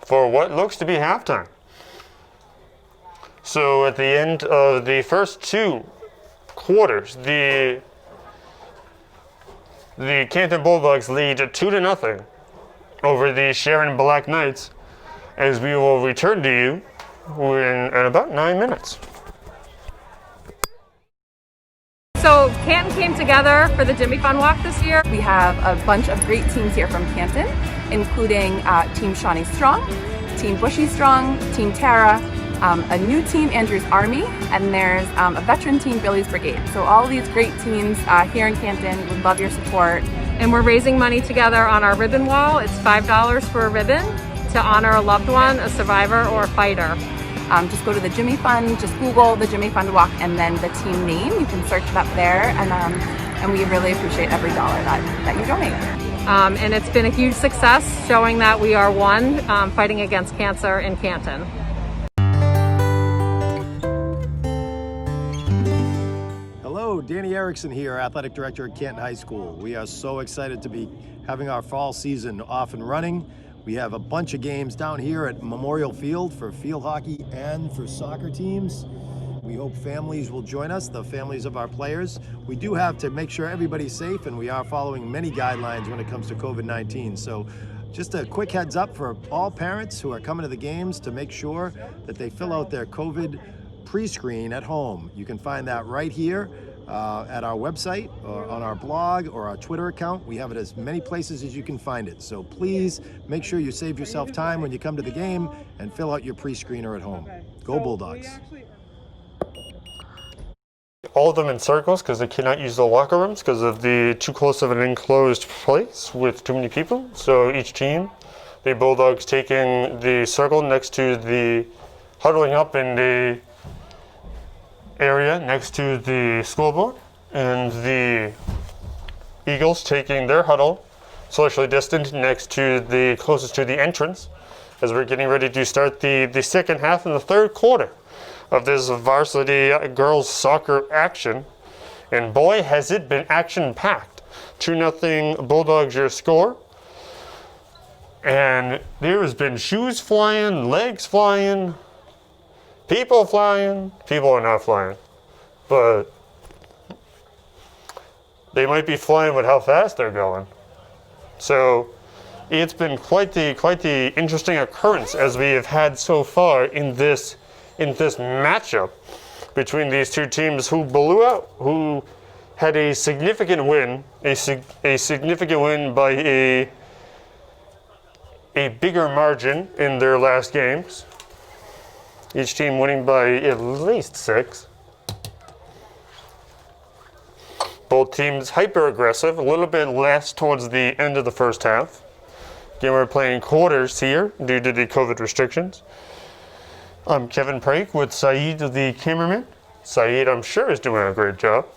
for what looks to be halftime. So at the end of the first two quarters, the Canton Bulldogs lead 2-0 over the Sharon Black Knights, as we will return to you in about 9 minutes. So Canton came together for the Jimmy Fun Walk this year. We have a bunch of great teams here from Canton, including Team Shawnee Strong, Team Bushy Strong, Team Tara, a new team, Andrew's Army, and there's a veteran team, Billy's Brigade. So all these great teams here in Canton, would love your support. And we're raising money together on our ribbon wall. It's $5 for a ribbon to honor a loved one, a survivor, or a fighter. Just go to the Jimmy Fund, just Google the Jimmy Fund Walk and then the team name. You can search it up there, and we really appreciate every dollar that you donate. And it's been a huge success, showing that we are one, fighting against cancer in Canton. Hello, Danny Erickson here, Athletic Director at Canton High School. We are so excited to be having our fall season off and running. We have a bunch of games down here at Memorial Field for field hockey and for soccer teams. We hope families will join us, the families of our players. We do have to make sure everybody's safe, and we are following many guidelines when it comes to COVID-19. So just a quick heads up for all parents who are coming to the games to make sure that they fill out their COVID pre-screen at home. You can find that right here at our website or on our blog or our Twitter account. We have it as many places as you can find it. So please make sure you save yourself time when you come to the game and fill out your pre-screener at home. Go Bulldogs. All of them in circles because they cannot use the locker rooms because of the too close of an enclosed place with too many people. So each team, the Bulldogs taking the circle next to the huddling up in the area next to the scoreboard, and the Eagles taking their huddle socially distant next to the closest to the entrance as we're getting ready to start the second half and the third quarter of this varsity girls soccer action. And boy, has it been action-packed. 2-0 Bulldogs your score. And there has been shoes flying, legs flying, people flying. People are not flying, but they might be flying with how fast they're going. So it's been quite the interesting occurrence as we have had so far in this matchup between these two teams who blew out, who had a significant win, a significant win by a bigger margin in their last games. Each team winning by at least 6. Both teams hyper aggressive, a little bit less towards the end of the first half. Again, we're playing quarters here due to the COVID restrictions. I'm Kevin Prake with Saeed, the cameraman. Saeed, I'm sure, is doing a great job.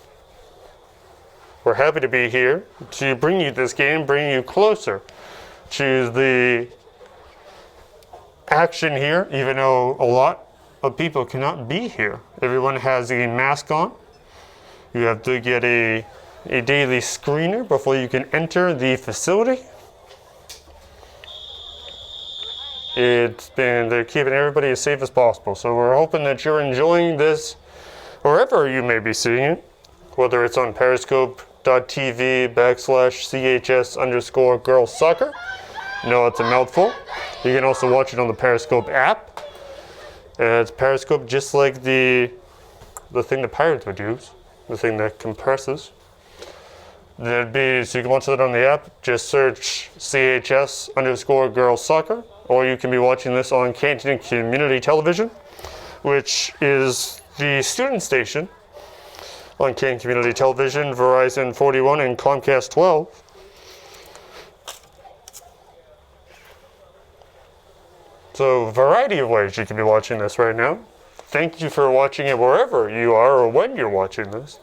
We're happy to be here to bring you this game, bring you closer to the action here, even though a lot of people cannot be here. Everyone has a mask on. You have to get a daily screener before you can enter the facility. They're keeping everybody as safe as possible. So we're hoping that you're enjoying this wherever you may be seeing it, whether it's on periscope.tv/CHS_girls soccer. No, it's a mouthful. You can also watch it on the Periscope app. It's Periscope just like the thing the Pirates would use, the thing that compresses. So you can watch it on the app, just search CHS_girls soccer, or you can be watching this on Canton Community Television, which is the student station on Canton Community Television, Verizon 41 and Comcast 12. So a variety of ways you can be watching this right now. Thank you for watching it wherever you are or when you're watching this.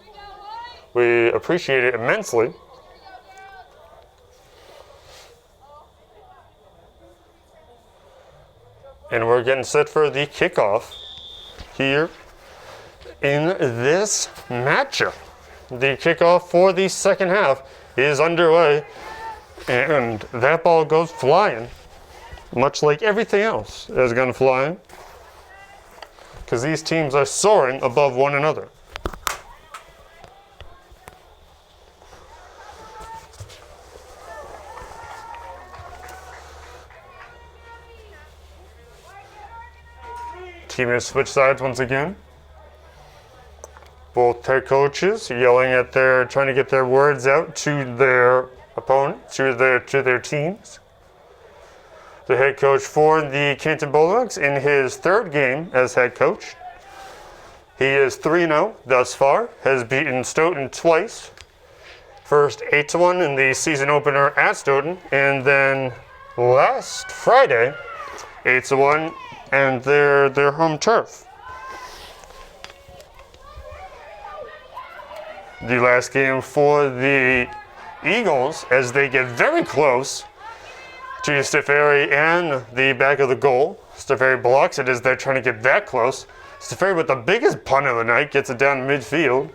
We appreciate it immensely. And we're getting set for the kickoff here in this matchup. The kickoff for the second half is underway, and that ball goes flying, much like everything else has gone flying, because these teams are soaring above one another. Team has switched sides once again. Both head coaches yelling at trying to get their words out to their opponent, to their teams. The head coach for the Canton Bulldogs in his third game as head coach. He is 3-0 thus far, has beaten Stoughton twice. First 8-1 in the season opener at Stoughton, and then last Friday, 8-1 and their home turf. The last game for the Eagles as they get very close to Steferi and the back of the goal. Steferi blocks it as they're trying to get that close. Steferi with the biggest punt of the night gets it down midfield.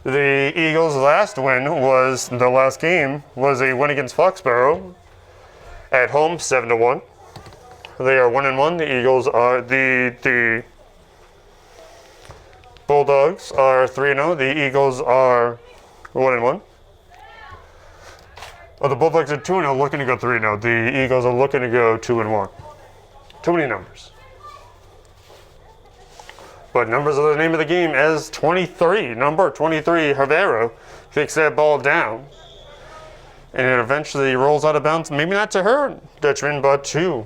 The Eagles' last win was, the last game, was a win against Foxborough at home, 7-1. They are 1-1. The Eagles are, the Bulldogs are 3-0. The Eagles are 1-1. Oh, the Bulldogs are 2-0, looking to go 3-0. The Eagles are looking to go 2-1. Too many numbers. But numbers are the name of the game as 23. Number 23, Havero, kicks that ball down. And it eventually rolls out of bounds. Maybe not to her detriment, but to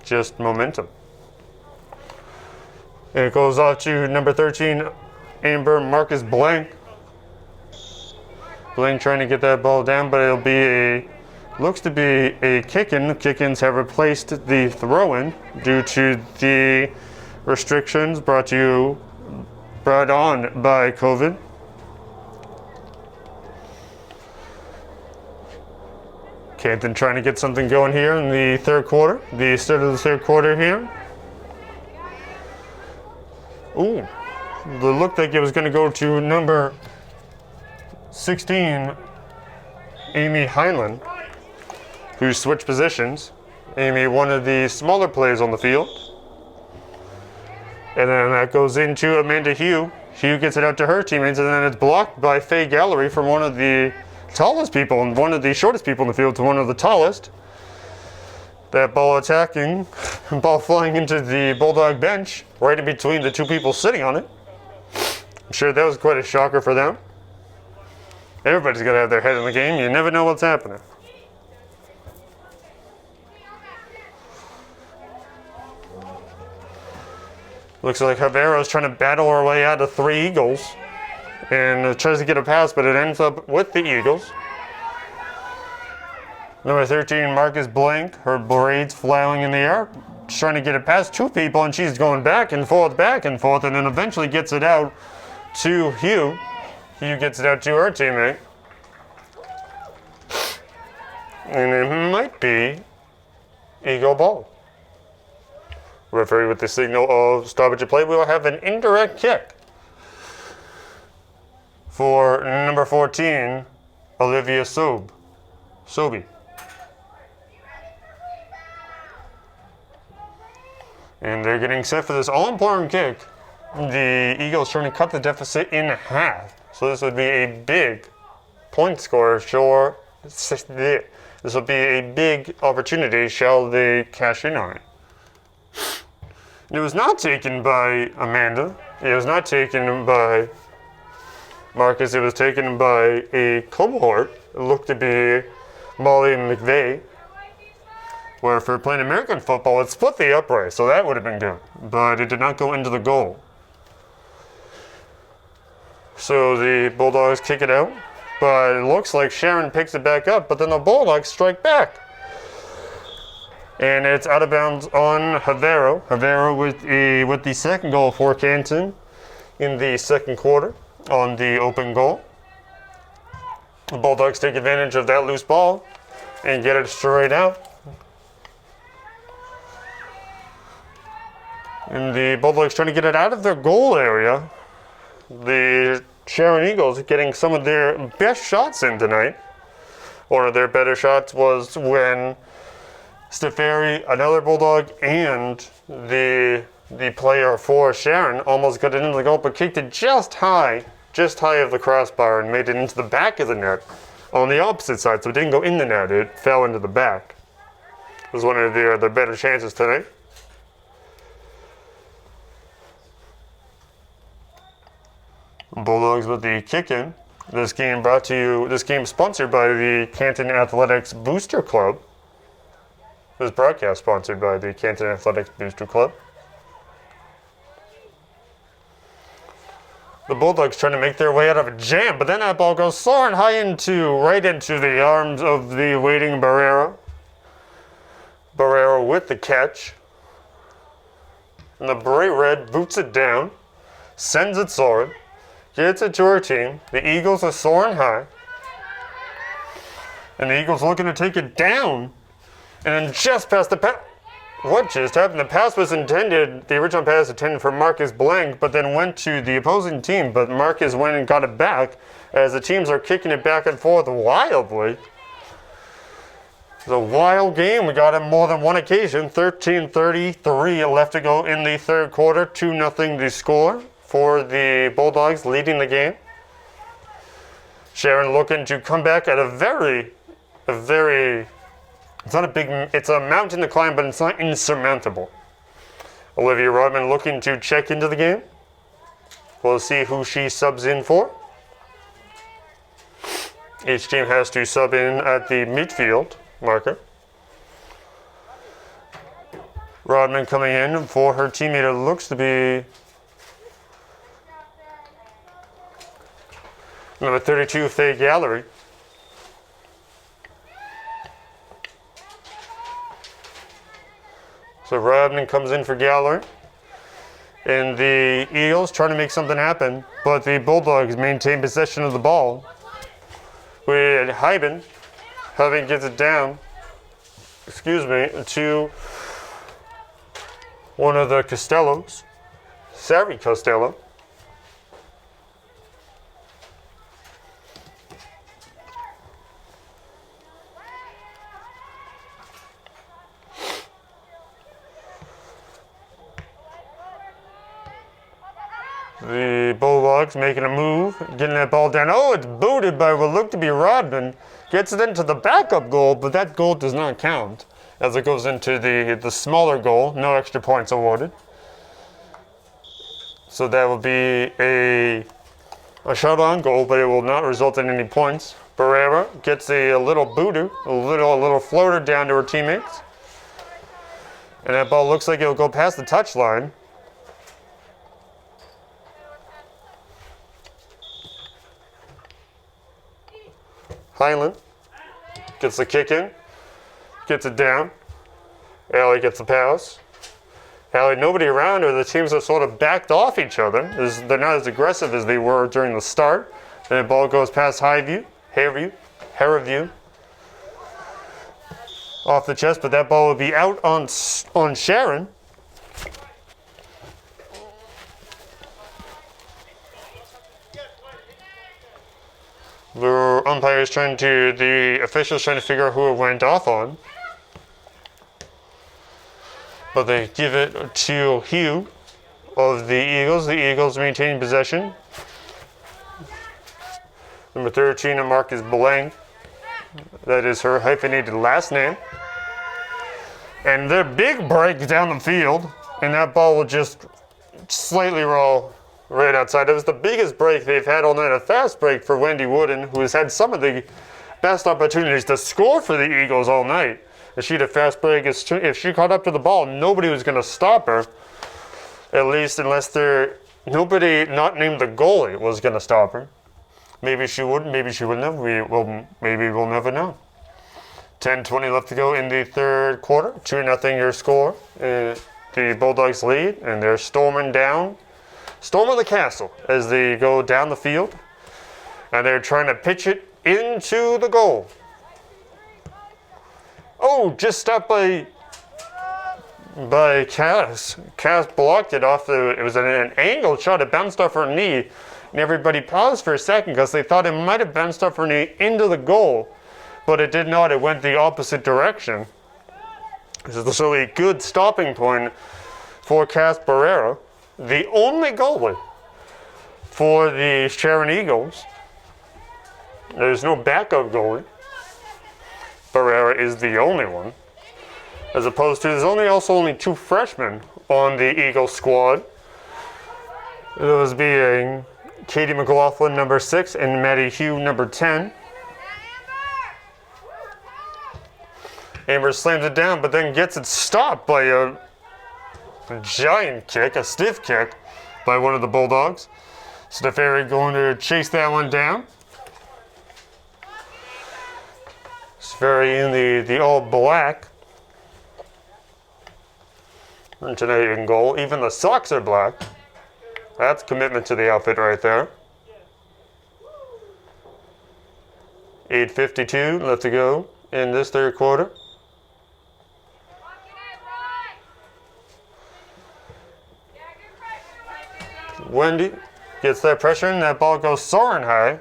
just momentum. And it goes off to number 13, Amber Marcus Blank. Blank trying to get that ball down, but it'll be looks to be a kick-in. The kick-ins have replaced the throw-in due to the restrictions brought on by COVID. Canton trying to get something going here in the third quarter. The start of the third quarter here. Ooh, it looked like it was going to go to number 16, Amy Heinlein, who switched positions. Amy, one of the smaller players on the field. And then that goes into Amanda Hugh. Hugh gets it out to her teammates, and then it's blocked by Faye Gallery from one of the tallest people and one of the shortest people in the field to one of the tallest. That ball attacking, ball flying into the Bulldog bench, right in between the two people sitting on it. I'm sure that was quite a shocker for them. Everybody's got to have their head in the game. You never know what's happening. Looks like Havero's trying to battle her way out of 3 Eagles and tries to get a pass, but it ends up with the Eagles. Number 13, Marcus Blank, her braids flailing in the air, trying to get it past 2 people, and she's going back and forth, and then eventually gets it out to Hugh. Hugh gets it out to her teammate. And it might be Eagle ball. Referee with the signal of stoppage of play. We will have an indirect kick for number 14, Olivia Sobey. And they're getting set for this all-important kick. The Eagles trying to cut the deficit in half. So this would be a big point score. Sure, this will be a big opportunity. Shall they cash in on it? It was not taken by Amanda. It was not taken by Marcus. It was taken by a cohort. It looked to be Molly McVeigh. Where for playing American football, it split the upright, so that would have been good. But it did not go into the goal. So the Bulldogs kick it out. But it looks like Sharon picks it back up, but then the Bulldogs strike back. And it's out of bounds on Havero. Havero with the second goal for Canton in the second quarter on the open goal. The Bulldogs take advantage of that loose ball and get it straight out. And the Bulldogs trying to get it out of their goal area. The Sharon Eagles getting some of their best shots in tonight. One of their better shots was when Stefari, another Bulldog, and the player for Sharon almost got it into the goal, but kicked it just high of the crossbar and made it into the back of the net on the opposite side. So it didn't go in the net, it fell into the back. It was one of their better chances tonight. Bulldogs with the kick-in. This game sponsored by the Canton Athletics Booster Club. This broadcast sponsored by the Canton Athletics Booster Club. The Bulldogs trying to make their way out of a jam, but then that ball goes soaring high right into the arms of the waiting Barrera. Barrera with the catch. And the bright red boots it down, sends it soaring, gets it to her team. The Eagles are soaring high. And the Eagles looking to take it down. And then just past the what just happened? The pass was intended, the original pass intended for Marcus Blank, but then went to the opposing team, but Marcus went and got it back as the teams are kicking it back and forth wildly. It's a wild game. We got it more than one occasion. 13:33 left to go in the third quarter. 2-0 the score for the Bulldogs leading the game. Sharon looking to come back at a very, it's not a big, it's a mountain to climb, but it's not insurmountable. Olivia Rodman looking to check into the game. We'll see who she subs in for. Each team has to sub in at the midfield marker. Rodman coming in for her teammate. It looks to be number 32, Faye Gallery. So Rodman comes in for Gallery. And the Eagles trying to make something happen, but the Bulldogs maintain possession of the ball. With Hyben, having gets it down, to one of the Costellos, Sari Costello. The Bulldogs making a move, getting that ball down. Oh, it's booted by what looked to be Rodman. Gets it into the backup goal, but that goal does not count as it goes into the smaller goal. No extra points awarded. So that will be a shot on goal, but it will not result in any points. Barrera gets a little booter, a little floater down to her teammates. And that ball looks like it'll go past the touchline. Highland gets the kick in, gets it down. Allie gets the pass. Allie, nobody around her. The teams have sort of backed off each other. They're not as aggressive as they were during the start. And the ball goes past Hairview, off the chest, but that ball will be out on Sharon. The umpires the officials trying to figure out who it went off on. But they give it to Hugh of the Eagles. The Eagles maintaining possession. Number 13, a mark is Blank. That is her hyphenated last name. And their big break down the field, and that ball will just slightly roll right outside. It was the biggest break they've had all night, a fast break for Wendy Wooden, who has had some of the best opportunities to score for the Eagles all night. If she had a fast break, if she caught up to the ball, nobody was going to stop her, at least unless nobody not named the goalie was going to stop her. Maybe she wouldn't, maybe she wouldn't have. Maybe we'll never know. 10:20 left to go in the third quarter. 2-0 your score. The Bulldogs lead, and they're storming the castle as they go down the field, and they're trying to pitch it into the goal. Oh, just stopped by Cass. Cass blocked it off it was an angled shot. It bounced off her knee, and everybody paused for a second because they thought it might have bounced off her knee into the goal, but it did not. It went the opposite direction. So a good stopping point for Cass Barrera, the only goalie for the Sharon Eagles. There's no backup goalie. Barrera is the only one. As opposed to, there's also only two freshmen on the Eagles squad. Those being Katie McLaughlin, number 6, and Maddie Hugh, number 10. Amber slams it down, but then gets it stopped by a giant kick, a stiff kick by one of the Bulldogs. Stefari going to chase that one down. Stefari in the all black. And tonight in goal. Even the socks are black. That's commitment to the outfit right there. 8:52 left to go in this third quarter. Wendy gets that pressure and that ball goes soaring high.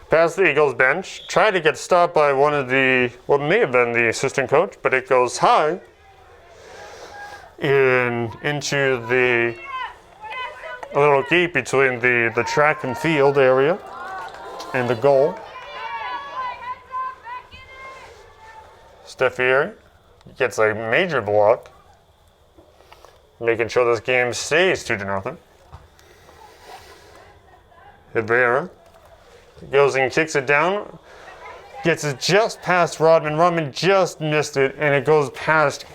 Past the Eagles bench. Tried to get stopped by one of the, what may have been the assistant coach, but it goes high into the a little gate between the track and field area and the goal. Steffieri gets a major block, making sure this game stays 2-0. Rivera goes and kicks it down, gets it just past Rodman. Rodman just missed it, and it goes past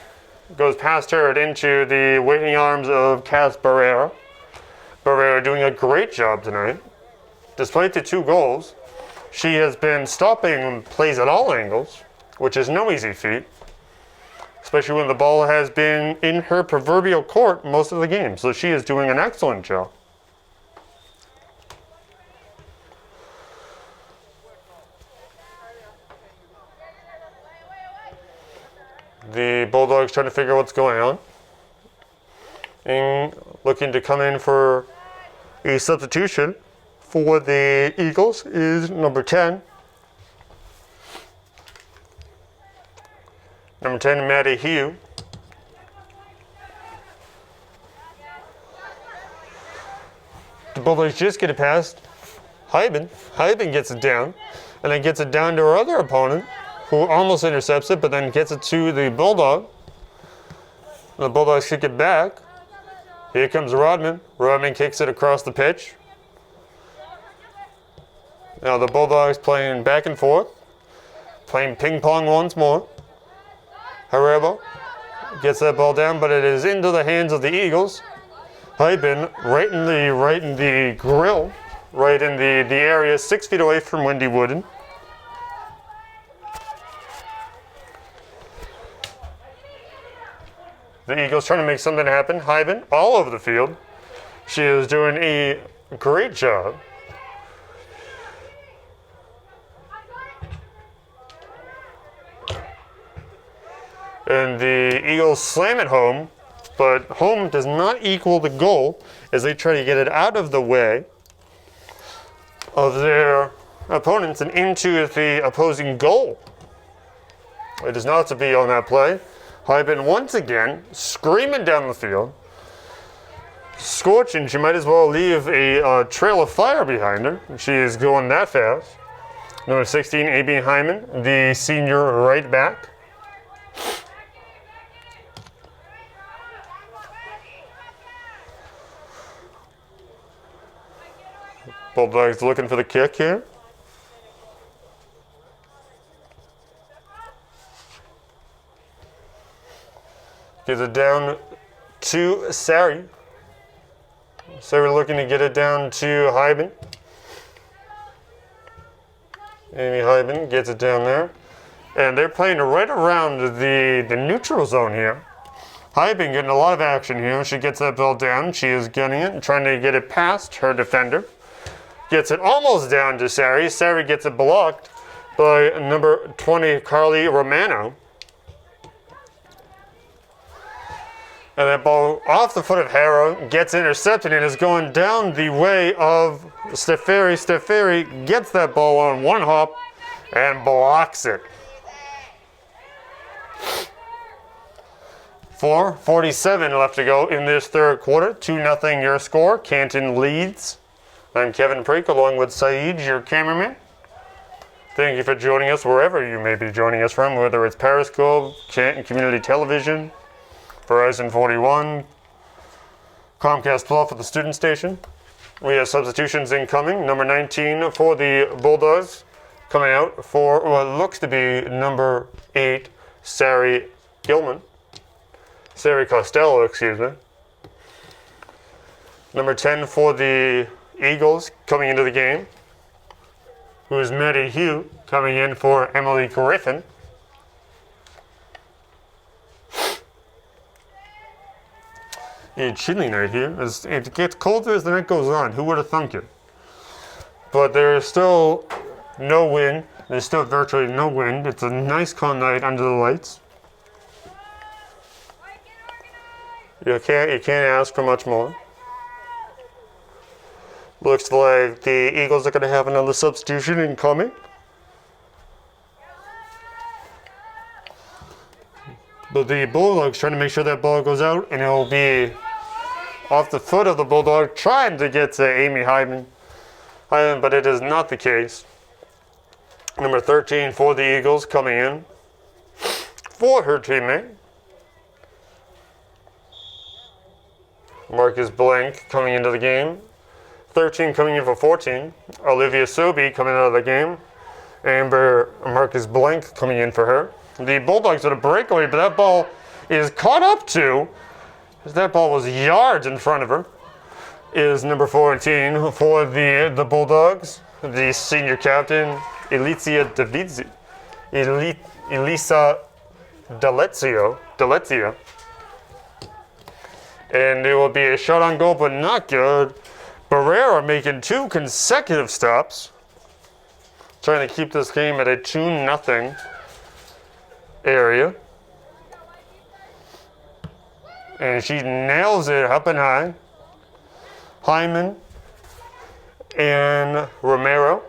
her and into the waiting arms of Cass Barrera. Barrera doing a great job tonight. Despite the 2 goals, she has been stopping plays at all angles, which is no easy feat, especially when the ball has been in her proverbial court most of the game. So she is doing an excellent job. The Bulldogs trying to figure out what's going on and looking to come in for a substitution for the Eagles is number 10. Number 10, Maddie Hugh. The Bulldogs just get it past Hyben. Hyben gets it down, and then gets it down to her other opponent, who almost intercepts it, but then gets it to the Bulldog. The Bulldogs kick it back. Here comes Rodman. Rodman kicks it across the pitch. Now the Bulldogs playing back and forth, playing ping pong once more. Herrera gets that ball down, but it is into the hands of the Eagles. Hyben right in the grill, right in the area, 6 feet away from Wendy Wooden. The Eagles trying to make something happen. Hyben all over the field. She is doing a great job. And the Eagles slam it home, but home does not equal the goal as they try to get it out of the way of their opponents and into the opposing goal. It is not to be on that play. Hyben once again screaming down the field, scorching. She might as well leave a trail of fire behind her. She is going that fast. Number 16, A.B. Hyman, the senior right back. Bulldogs looking for the kick here. Gets it down to Sari. Sari looking to get it down to Hyben. Amy Hyben gets it down there. And they're playing right around the neutral zone here. Hyben getting a lot of action here. She gets that ball down. She is gunning it and trying to get it past her defender. Gets it almost down to Sari. Sari gets it blocked by number 20, Carly Romano. And that ball off the foot of Harrow gets intercepted and is going down the way of Steffieri. Steffieri gets that ball on one hop and blocks it. 4:47 left to go in this third quarter. 2-0 your score. Canton leads. I'm Kevin Preek along with Saeed, your cameraman. Thank you for joining us wherever you may be joining us from, whether it's Periscope, Canton Community Television, Verizon 41, Comcast 12 for the student station. We have substitutions incoming. Number 19 for the Bulldogs, coming out for what looks to be number 8, Sari Costello, excuse me. Number 10 for the Eagles coming into the game, who is Maddie Hugh, coming in for Emily Griffin. A chilly night here. As it gets colder as the night goes on. Who would have thunk it? But there is still no wind. There's still virtually no wind. It's a nice calm night under the lights. You can't ask for much more. Looks like the Eagles are going to have another substitution incoming. But the Bulldogs trying to make sure that ball goes out, and it'll be off the foot of the Bulldog, trying to get to Amy Hyman, but it is not the case. Number 13 for the Eagles coming in for her teammate. Marcus Blank coming into the game. 13 coming in for 14. Olivia Sobey coming out of the game. Amber Marcus Blank coming in for her. The Bulldogs with a breakaway, but that ball is caught up to, as that ball was yards in front of her, is number 14 for the Bulldogs, the senior captain, Elisa Delezio. And it will be a shot on goal, but not good. Barrera making 2 consecutive stops, trying to keep this game at a 2-0 area. And she nails it up and high. Hyman and Romero.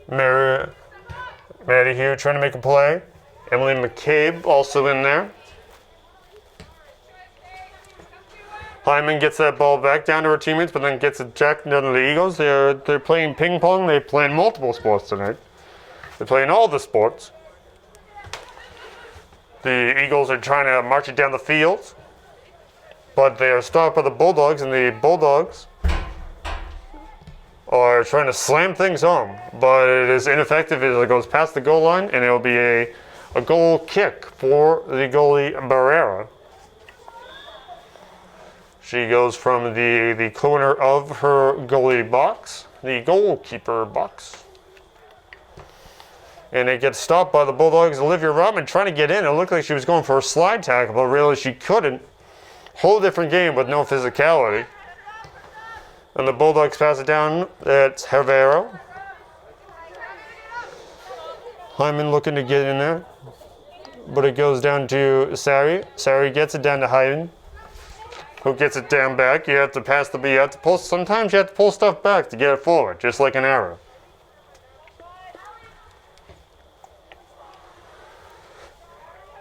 Maddie here trying to make a play. Emily McCabe also in there. Hyman gets that ball back down to her teammates, but then gets it jacked down to the Eagles. They're playing ping pong. They're playing multiple sports tonight. They're playing all the sports. The Eagles are trying to march it down the field, but they are stopped by the Bulldogs, and the Bulldogs are trying to slam things home, but it is ineffective as it goes past the goal line, and it will be a goal kick for the goalie Barrera. She goes from the corner of her goalie box, the goalkeeper box. And it gets stopped by the Bulldogs. Olivia Rodman trying to get in. It looked like she was going for a slide tackle, but really she couldn't. Whole different game with no physicality. And the Bulldogs pass it down. It's Hervero. Hyman looking to get in there, but it goes down to Sari. Sari gets it down to Hyman, who gets it down back. You have to pass the B. You have to pull. Sometimes you have to pull stuff back to get it forward, just like an arrow.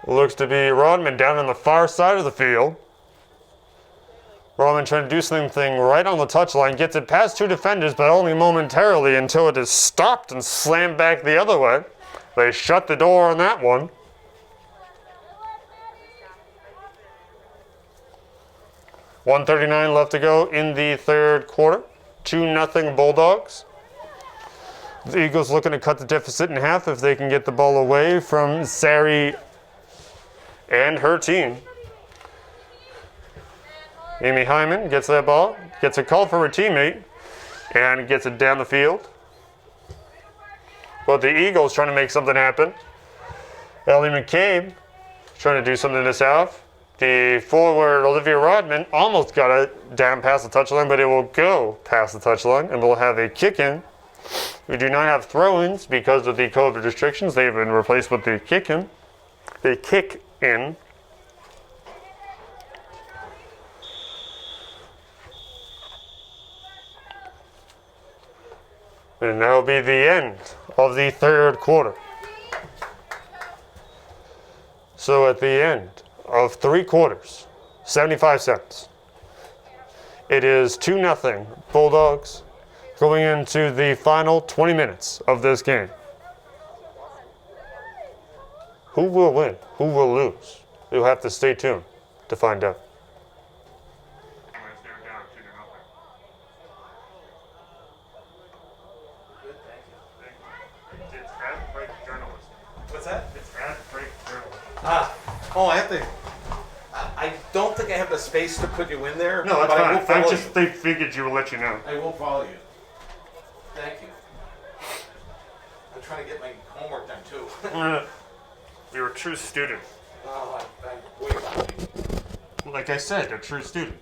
Looks to be Rodman down on the far side of the field. Rodman trying to do something right on the touchline. Gets it past 2 defenders, but only momentarily until it is stopped and slammed back the other way. They shut the door on that one. .139 left to go in the third quarter. 2-0 Bulldogs. The Eagles looking to cut the deficit in half if they can get the ball away from Sari and her team. Amy Hyman gets that ball, gets a call for her teammate, and gets it down the field. But the Eagles trying to make something happen. Ellie McCabe trying to do something to South. The forward, Olivia Rodman, almost got it down past the touchline, but it will go past the touchline, and we'll have a kick-in. We do not have throw-ins because of the COVID restrictions. They've been replaced with the kick-in. The kick-in. And that will be the end of the third quarter. So at the end of 3 quarters, 75 cents. It is 2-0 Bulldogs going into the final 20 minutes of this game. Who will win? Who will lose? You'll have to stay tuned to find out. What's that? It's ad break journalism. Oh, I have to. I don't think I have the space to put you in there. No, that's but I will fine. follow you. They figured you would let you know. I will follow you. Thank you. I'm trying to get my homework done too. You're a true student. Oh, I'm way behind. Like I said, a true student.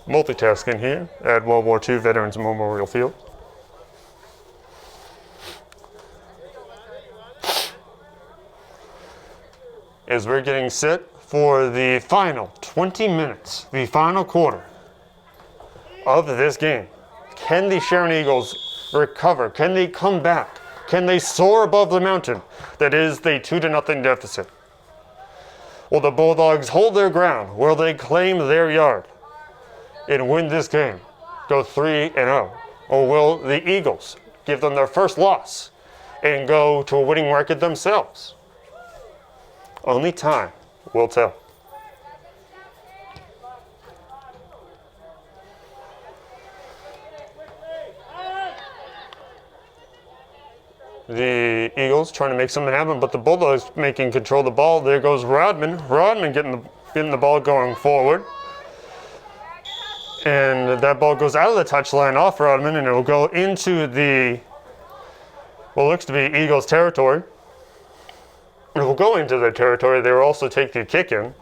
Multitasking here at World War II Veterans Memorial Field. as we're getting set for the final 20 minutes, the final quarter of this game. Can the Sharon Eagles recover? Can they come back? Can they soar above the mountain that is the 2-0 deficit? Will the Bulldogs hold their ground? Will they claim their yard and win this game? Go 3-0? Or will the Eagles give them their first loss and go to a winning record themselves? Only time will tell. The Eagles trying to make something happen, but the Bulldogs making control of the ball. There goes Rodman. Rodman getting the ball going forward. And that ball goes out of the touchline off Rodman, and it will go into the, what looks to be Eagles territory. It will go into their territory. They will also take the kick in.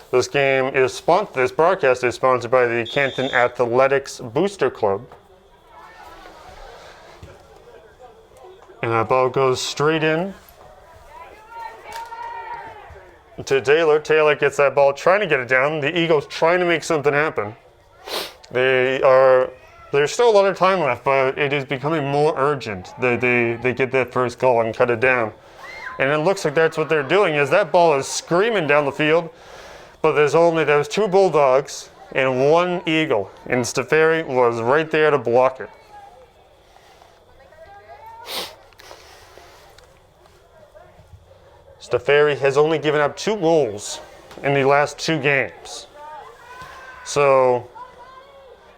This broadcast is sponsored by the Canton Athletics Booster Club. And that ball goes straight in to Taylor. Taylor gets that ball, trying to get it down. The Eagles trying to make something happen. There's still a lot of time left, but it is becoming more urgent. They get that first goal and cut it down. And it looks like that's what they're doing, is that ball is screaming down the field, but there's 2 Bulldogs and 1 Eagle. And Steferi was right there to block it. Steferi has only given up 2 goals in the last 2 games. So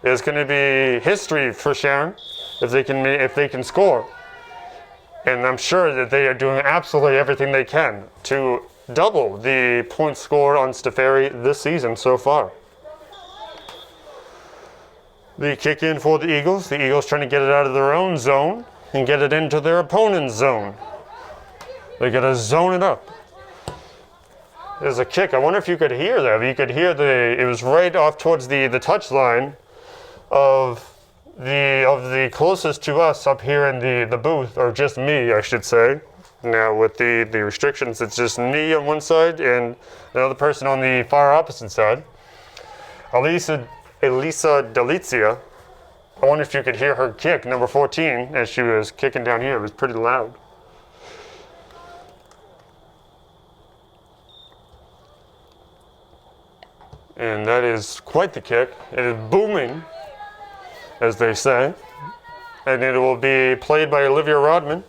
it's going to be history for Sharon if they can score. And I'm sure that they are doing absolutely everything they can to double the points scored on Steferi this season so far. The kick in for the Eagles. The Eagles trying to get it out of their own zone and get it into their opponent's zone. They got to zone it up. There's a kick. I wonder if you could hear that. You could hear it was right off towards the touch line of the closest to us up here in the booth, or just me, I should say. Now with the restrictions, it's just me on one side and another person on the far opposite side. Elisa Delizia. I wonder if you could hear her kick, number 14, as she was kicking down here. It was pretty loud. And that is quite the kick. It is booming, as they say. And it will be played by Olivia Rodman,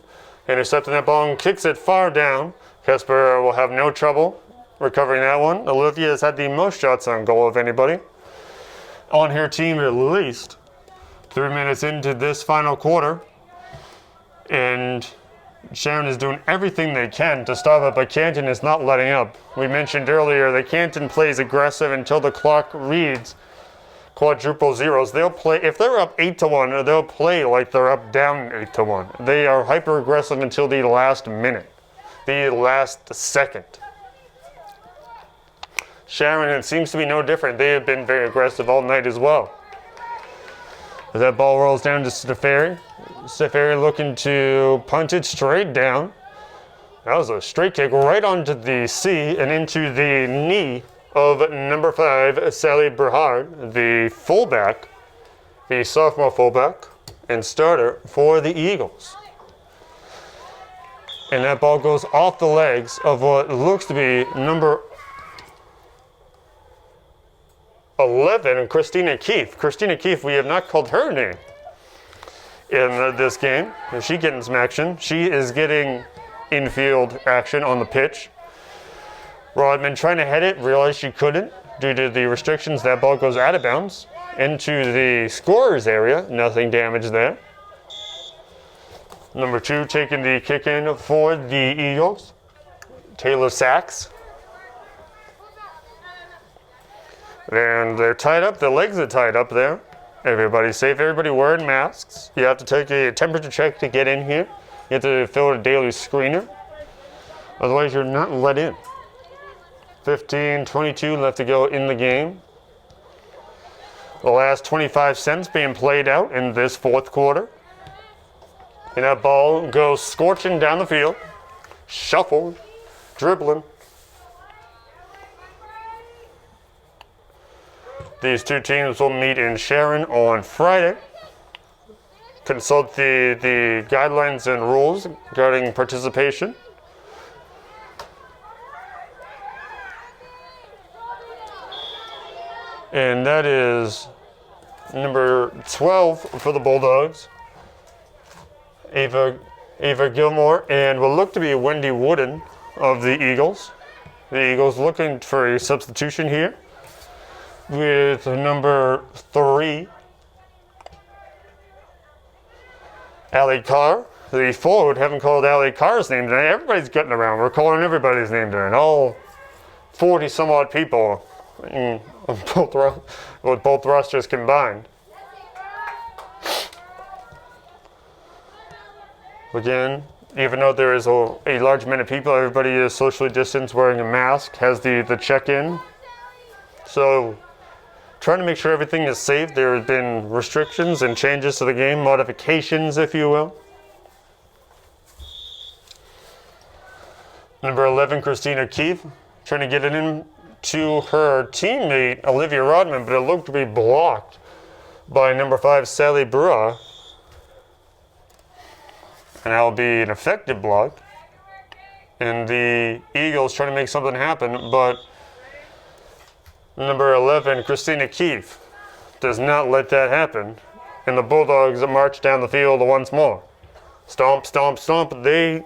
intercepting that ball and kicks it far down. Kesper will have no trouble recovering that one. Olivia has had the most shots on goal of anybody on her team, at least. 3 minutes into this final quarter. And Sharon is doing everything they can to stop it, but Canton is not letting up. We mentioned earlier that Canton plays aggressive until the clock reads quadruple zeros. They'll play, if they're up 8-1, they'll play like they're up down 8-1. They are hyper aggressive until the last minute, the last second. Sharon, it seems to be no different. They have been very aggressive all night as well. As that ball rolls down to Steferi. Steferi looking to punt it straight down. That was a straight kick right onto the C and into the knee of number 5, Sally Berhard, the fullback, the sophomore fullback and starter for the Eagles. And that ball goes off the legs of what looks to be number 11, Christina Keefe. Christina Keefe, we have not called her name in this game. Is she getting some action? She is getting infield action on the pitch. Rodman trying to head it, realized she couldn't due to the restrictions. That ball goes out of bounds into the scorer's area. Nothing damaged there. Number 2 taking the kick in for the Eagles. Taylor Sachs. And they're tied up. The legs are tied up there. Everybody's safe. Everybody wearing masks. You have to take a temperature check to get in here. You have to fill out a daily screener. Otherwise, you're not let in. 15:22 left to go in the game. The last 25 cents being played out in this fourth quarter. And that ball goes scorching down the field. Shuffled, dribbling, These two teams will meet in Sharon on Friday. Consult the guidelines and rules regarding participation. And that is number 12 for the Bulldogs, Ava Gilmore, and will look to be Wendy Wooden of the Eagles. The Eagles looking for a substitution here with number 3, Allie Carr. The forward, haven't called Allie Carr's name tonight. Everybody's getting around. We're calling everybody's name tonight. All 40 some odd people with both rosters combined. Again, even though there is a large amount of people, everybody is socially distanced, wearing a mask, has the check-in. So, trying to make sure everything is safe. There have been restrictions and changes to the game, modifications, if you will. Number 11, Christina Keefe, trying to get it in to her teammate, Olivia Rodman, but it looked to be blocked by number 5, Sally Brewer. And that'll be an effective block. And the Eagles trying to make something happen, but number 11, Christina Keefe, does not let that happen. And the Bulldogs march down the field once more. Stomp, stomp, stomp. They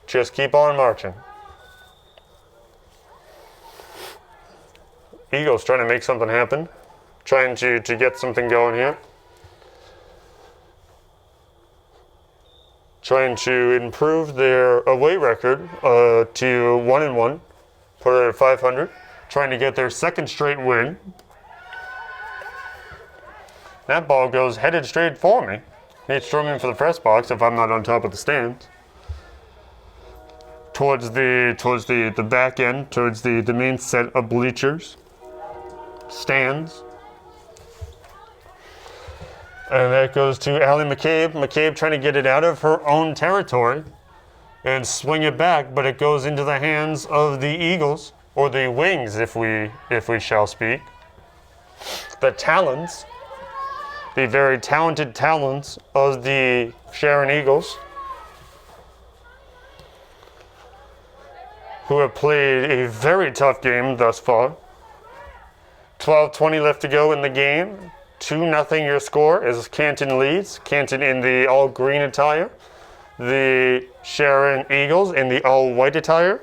just keep on marching. Eagles trying to make something happen. Trying to get something going here. Trying to improve their away record to 1-1. Put it at 500. Trying to get their second straight win. That ball goes headed straight for me. It's storming for the press box if I'm not on top of the stands. Towards the back end, towards the main set of bleachers. Stands. And that goes to Allie McCabe. McCabe trying to get it out of her own territory and swing it back, but it goes into the hands of the Eagles, or the Wings, if we shall speak. The talons, the very talented talons of the Sharon Eagles, who have played a very tough game thus far. 12:20 left to go in the game. 2-0 your score as Canton leads. Canton in the all-green attire. The Sharon Eagles in the all-white attire.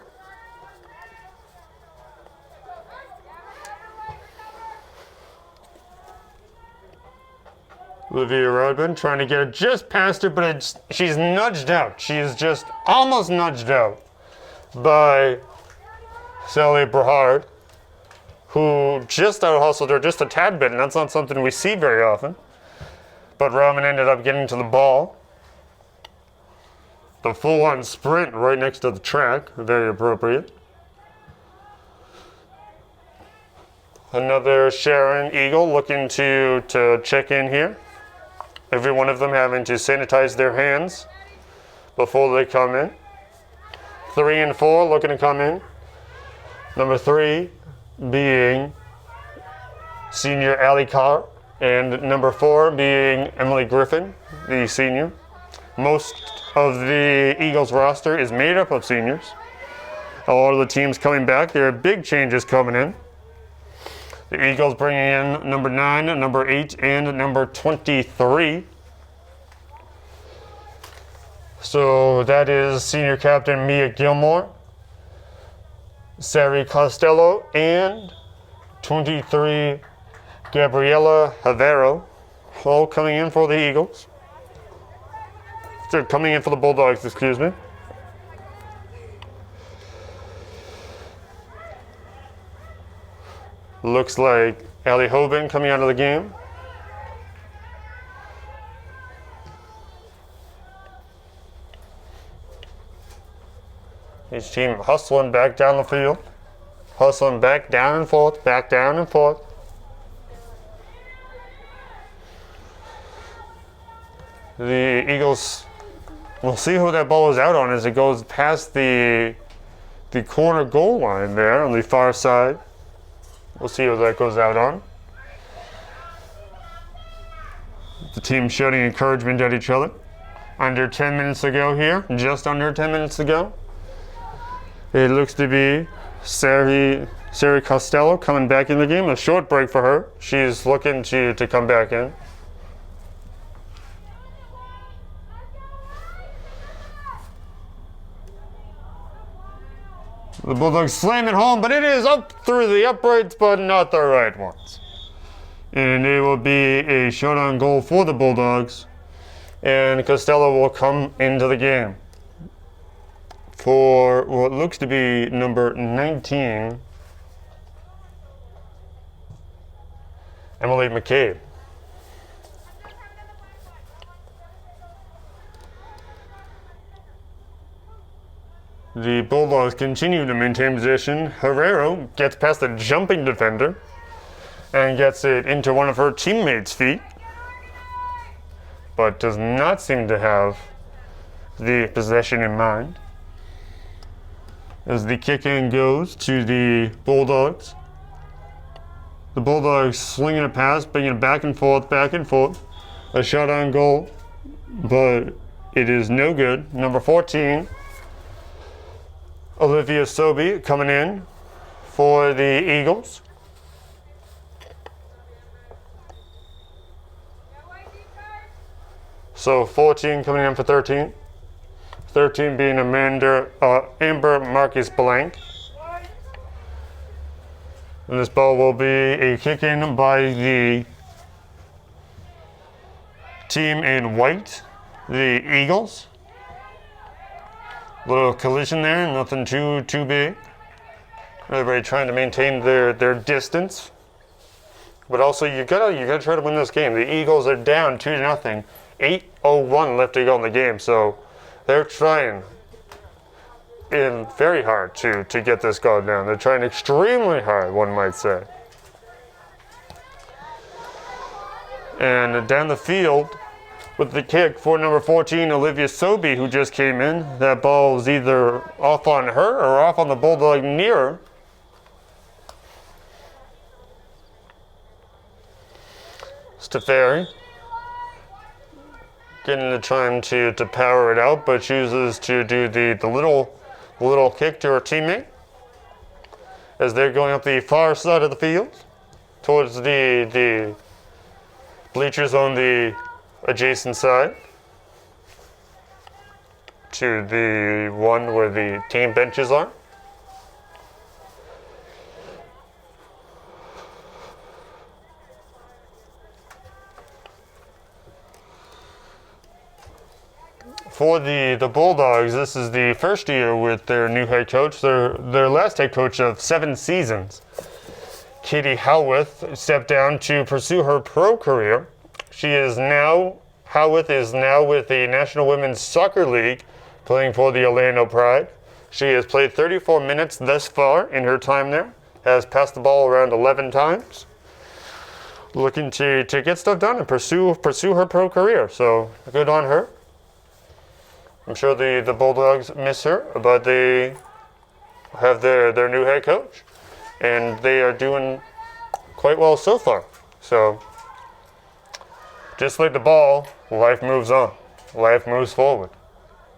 Olivia Rodman trying to get it just past her, but she's nudged out. She is just almost nudged out by Sally Brahard, who just out-hustled her just a tad bit, and that's not something we see very often. But Rodman ended up getting to the ball. The full-on sprint right next to the track, very appropriate. Another Sharon Eagle looking to check in here. Every one of them having to sanitize their hands before they come in. 3 and 4 looking to come in. Number 3 being senior Allie Carr, and number 4 being Emily Griffin, the senior. Most of the Eagles roster is made up of seniors. A lot of the teams coming back, there are big changes coming in. The Eagles bringing in number 9, number 8, and number 23. So that is senior captain Mia Gilmore, Sari Costello, and 23 Gabriela Havero, all coming in for the Eagles. They're coming in for the Bulldogs, excuse me. Looks like Allie Hoban coming out of the game. Each team hustling back down the field. Hustling back down and forth, back down and forth. The Eagles, we'll see who that ball is out on as it goes past the corner goal line there on the far side. We'll see what that goes out on. The team shouting encouragement at each other. Under 10 minutes to go here, just under 10 minutes to go. It looks to be Sarah Costello coming back in the game. A short break for her. She's looking to come back in. The Bulldogs slam it home, but it is up through the uprights, but not the right ones. And it will be a shot on goal for the Bulldogs. And Costello will come into the game for what looks to be number 19, Emily McCabe. The Bulldogs continue to maintain possession. Herrero gets past the jumping defender and gets it into one of her teammates' feet, but does not seem to have the possession in mind. As the kick in goes to the Bulldogs. The Bulldogs slinging a pass, bringing it back and forth, back and forth. A shot on goal, but it is no good. Number 14, Olivia Sobey coming in for the Eagles. So 14 coming in for 13. 13 being Amber Marcus Blank. And this ball will be a kick in by the team in white, the Eagles. Little collision there, nothing too big. Everybody trying to maintain their distance. But also you gotta try to win this game. The Eagles are down 2-0. 8:01 left to go in the game, so they're trying very hard to get this goal down. They're trying extremely hard, one might say. And down the field with the kick for number 14, Olivia Sobey, who just came in. That ball is either off on her or off on the Bulldog near her. Stefari getting the time to power it out, but chooses to do the little kick to her teammate as they're going up the far side of the field towards the bleachers on the adjacent side to the one where the team benches are. For the Bulldogs, this is the first year with their new head coach, their last head coach of 7 seasons. Katie Howarth stepped down to pursue her pro career. Howarth is now with the National Women's Soccer League, playing for the Orlando Pride. She has played 34 minutes thus far in her time there, has passed the ball around 11 times. Looking to get stuff done and pursue her pro career, so good on her. I'm sure the Bulldogs miss her, but they have their new head coach, and they are doing quite well so far. So, just like the ball, life moves on. Life moves forward.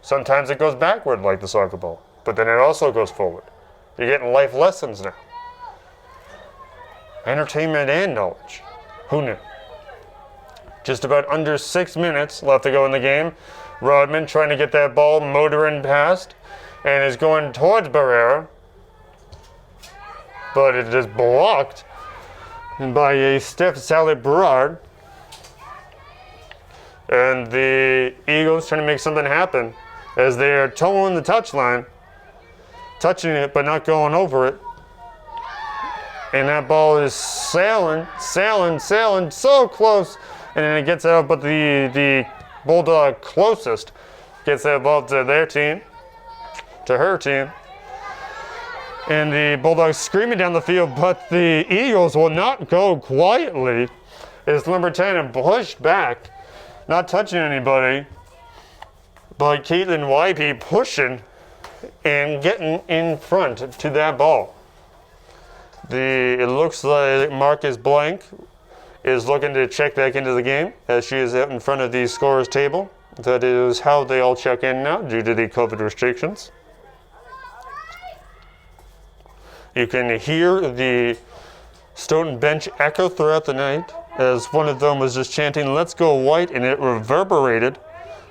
Sometimes it goes backward like the soccer ball, but then it also goes forward. You're getting life lessons now. Entertainment and knowledge. Who knew? Just about under 6 minutes left to go in the game. Rodman trying to get that ball motoring past and is going towards Barrera, but it is blocked by a stiff Sally Berard. And the Eagles trying to make something happen as they are toeing the touchline, touching it but not going over it. And that ball is sailing so close, and then it gets out, but the Bulldog closest gets that ball to their team, to her team. And the Bulldogs screaming down the field, but the Eagles will not go quietly. It's number 10 and pushed back, not touching anybody, but Caitlin Wybe pushing and getting in front to that ball. It looks like Marcus Blank is looking to check back into the game as she is out in front of the scorer's table. That is how they all check in now due to the COVID restrictions. You can hear the Stoughton bench echo throughout the night as one of them was just chanting, "Let's go White," and it reverberated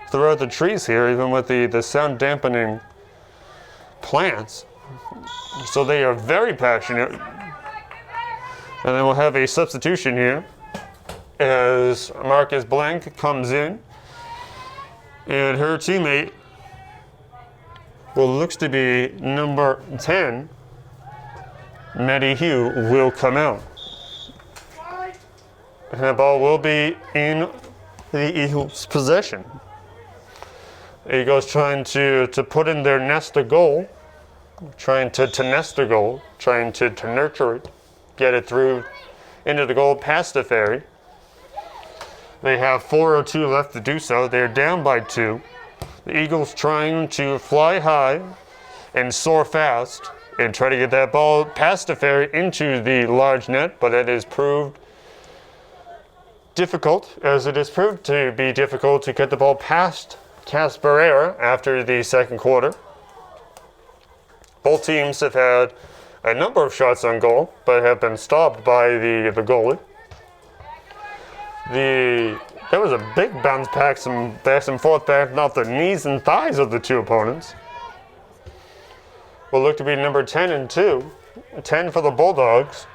throughout the trees here, even with the sound dampening plants. So they are very passionate. And then we'll have a substitution here as Marcus Blank comes in, and her teammate, what looks to be number 10, Maddie Hugh, will come out. And the ball will be in the Eagles' possession. Eagles trying to put in their nest a goal, trying to nest a goal, trying to nurture it, get it through into the goal past the ferry. They have 4:02 left to do so. They're down by 2. The Eagles trying to fly high and soar fast and try to get that ball past the ferry into the large net, but it is proved difficult, as it is proved to be difficult to get the ball past Casperera after the second quarter. Both teams have had a number of shots on goal, but have been stopped by the goalie. There was a big bounce back and forth back off the knees and thighs of the two opponents. Will look to be number 10 and 2. 10 for the Bulldogs,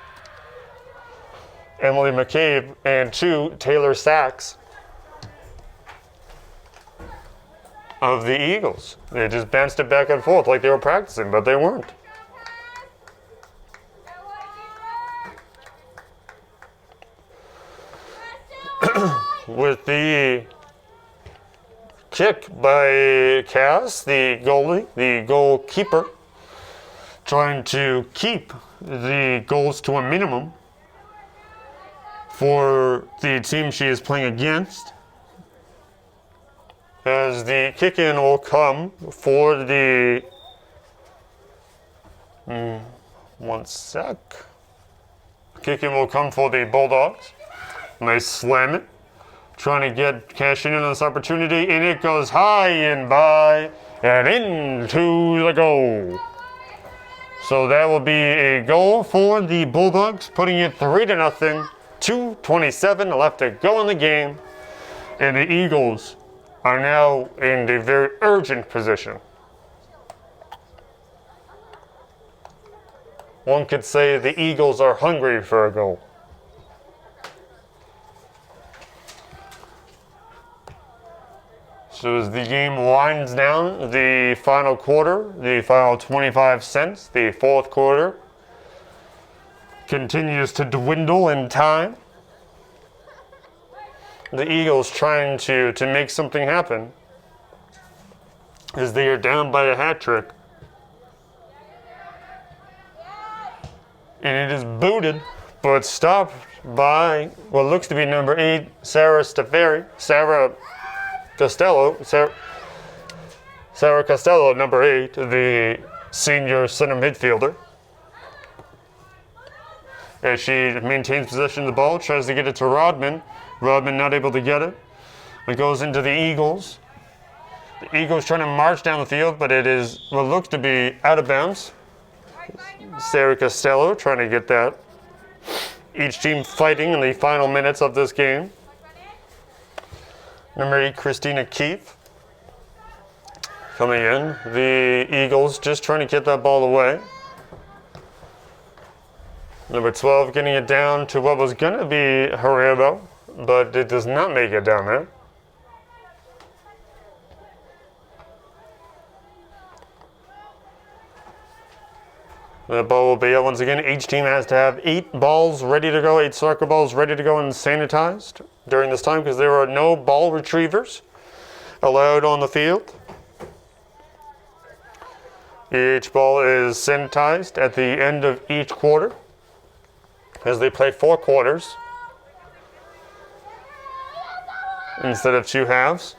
Emily McCabe, and 2, Taylor Sachs of the Eagles. They just bounced it back and forth like they were practicing, but they weren't. With the kick by Cass, the goalie, the goalkeeper, trying to keep the goals to a minimum for the team she is playing against. As the kick-in will come for the... one sec. Kick-in will come for the Bulldogs. And they slam it, trying to cash in on this opportunity, and it goes high and by and into the goal. So that will be a goal for the Bulldogs, putting it 3-0, 2:27 left to go in the game, and the Eagles are now in a very urgent position. One could say the Eagles are hungry for a goal. So as the game winds down, the final quarter, the final 25 cents, the fourth quarter continues to dwindle in time. The Eagles trying to make something happen as they are down by a hat trick. And it is booted, but stopped by what looks to be number 8, Sarah Costello, number 8, the senior center midfielder. As she maintains possession of the ball, tries to get it to Rodman. Rodman not able to get it. It goes into the Eagles. The Eagles trying to march down the field, but it is what looks to be out of bounds. Sarah Costello trying to get that. Each team fighting in the final minutes of this game. Number 8, Christina Keefe coming in. The Eagles just trying to get that ball away. Number 12 getting it down to what was going to be Herrero, but it does not make it down there. The ball will be out once again. Each team has to have 8 balls ready to go, 8 soccer balls ready to go and sanitized during this time because there are no ball retrievers allowed on the field. Each ball is sanitized at the end of each quarter as they play 4 quarters instead of 2 halves.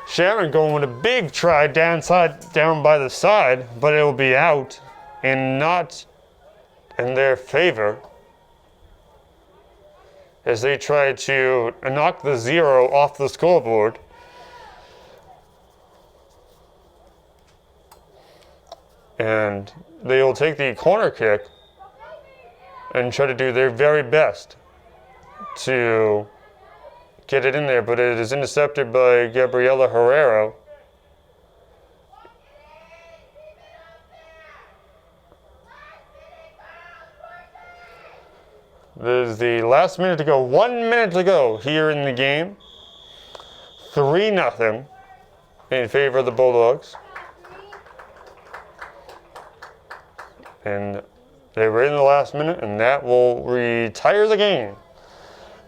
Sharon going with a big try down by the side, but it will be out and not in their favor as they try to knock the 0 off the scoreboard. And they will take the corner kick and try to do their very best to get it in there, but it is intercepted by Gabriela Herrero. There's the last minute to go, 1 minute to go here in the game. 3-0 in favor of the Bulldogs. And they were in the last minute, and that will retire the game.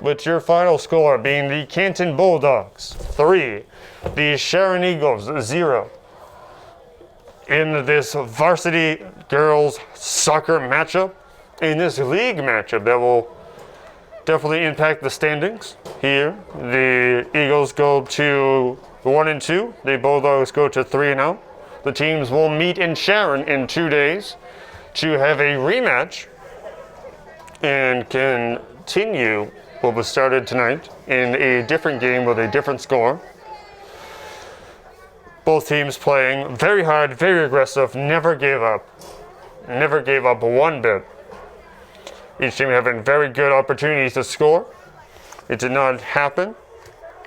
With your final score being the Canton Bulldogs 3, the Sharon Eagles 0. In this varsity girls soccer matchup, in this league matchup that will definitely impact the standings here. The Eagles go to 1-2, the Bulldogs go to 3-0. The teams will meet in Sharon in 2 days to have a rematch and continue what was started tonight in a different game with a different score. Both teams playing very hard, very aggressive, never gave up one bit. Each team having very good opportunities to score. It did not happen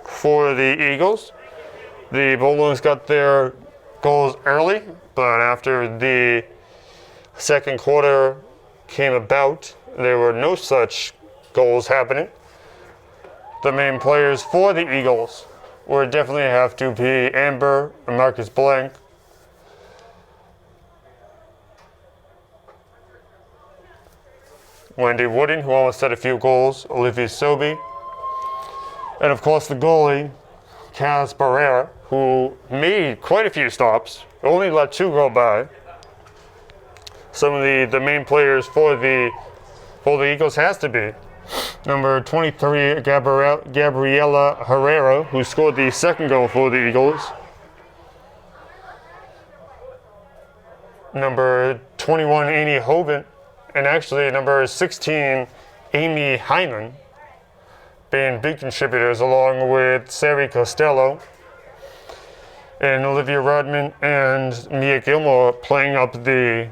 for the Eagles. The Bulldogs got their goals early, but after the second quarter came about, there were no such goals happening. The main players for the Eagles would definitely have to be Amber and Marcus Blank. Wendy Wooden, who almost had a few goals, Olivia Sobey, and of course the goalie, Kaz Barrera, who made quite a few stops, only let 2 go by. Some of the main players for the Eagles has to be number 23, Gabriela Herrero, who scored the second goal for the Eagles. Number 21, Amy Hoban, and actually number 16, Amy Hyman, being big contributors along with Sari Costello and Olivia Rodman and Mia Gilmore playing up the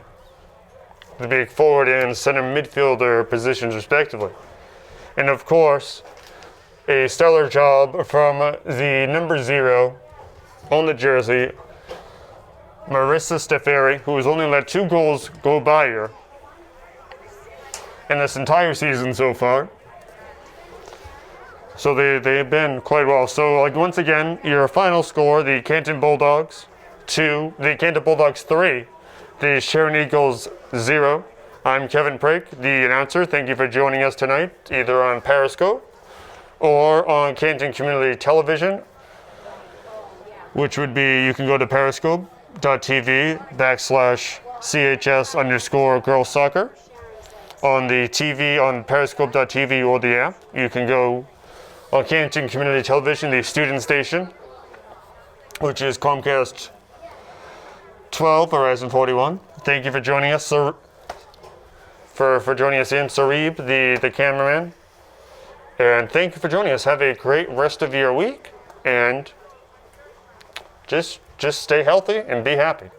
big forward and center midfielder positions respectively. And of course, a stellar job from the number 0 on the jersey, Marissa Steferi, who has only let 2 goals go by her in this entire season so far. So they've been quite well. So once again, your final score, the Canton Bulldogs 2, the Canton Bulldogs 3, the Sharon Eagles 0. I'm Kevin Prake, the announcer. Thank you for joining us tonight, either on Periscope or on Canton Community Television, which would be, you can go to periscope.tv/CHS_girls soccer. On the TV, on periscope.tv or the app. You can go on Canton Community Television, the student station, which is Comcast 12, Verizon 41. Thank you for joining us, sir. For joining us in, Sarib, the cameraman. And thank you for joining us. Have a great rest of your week, and just stay healthy and be happy.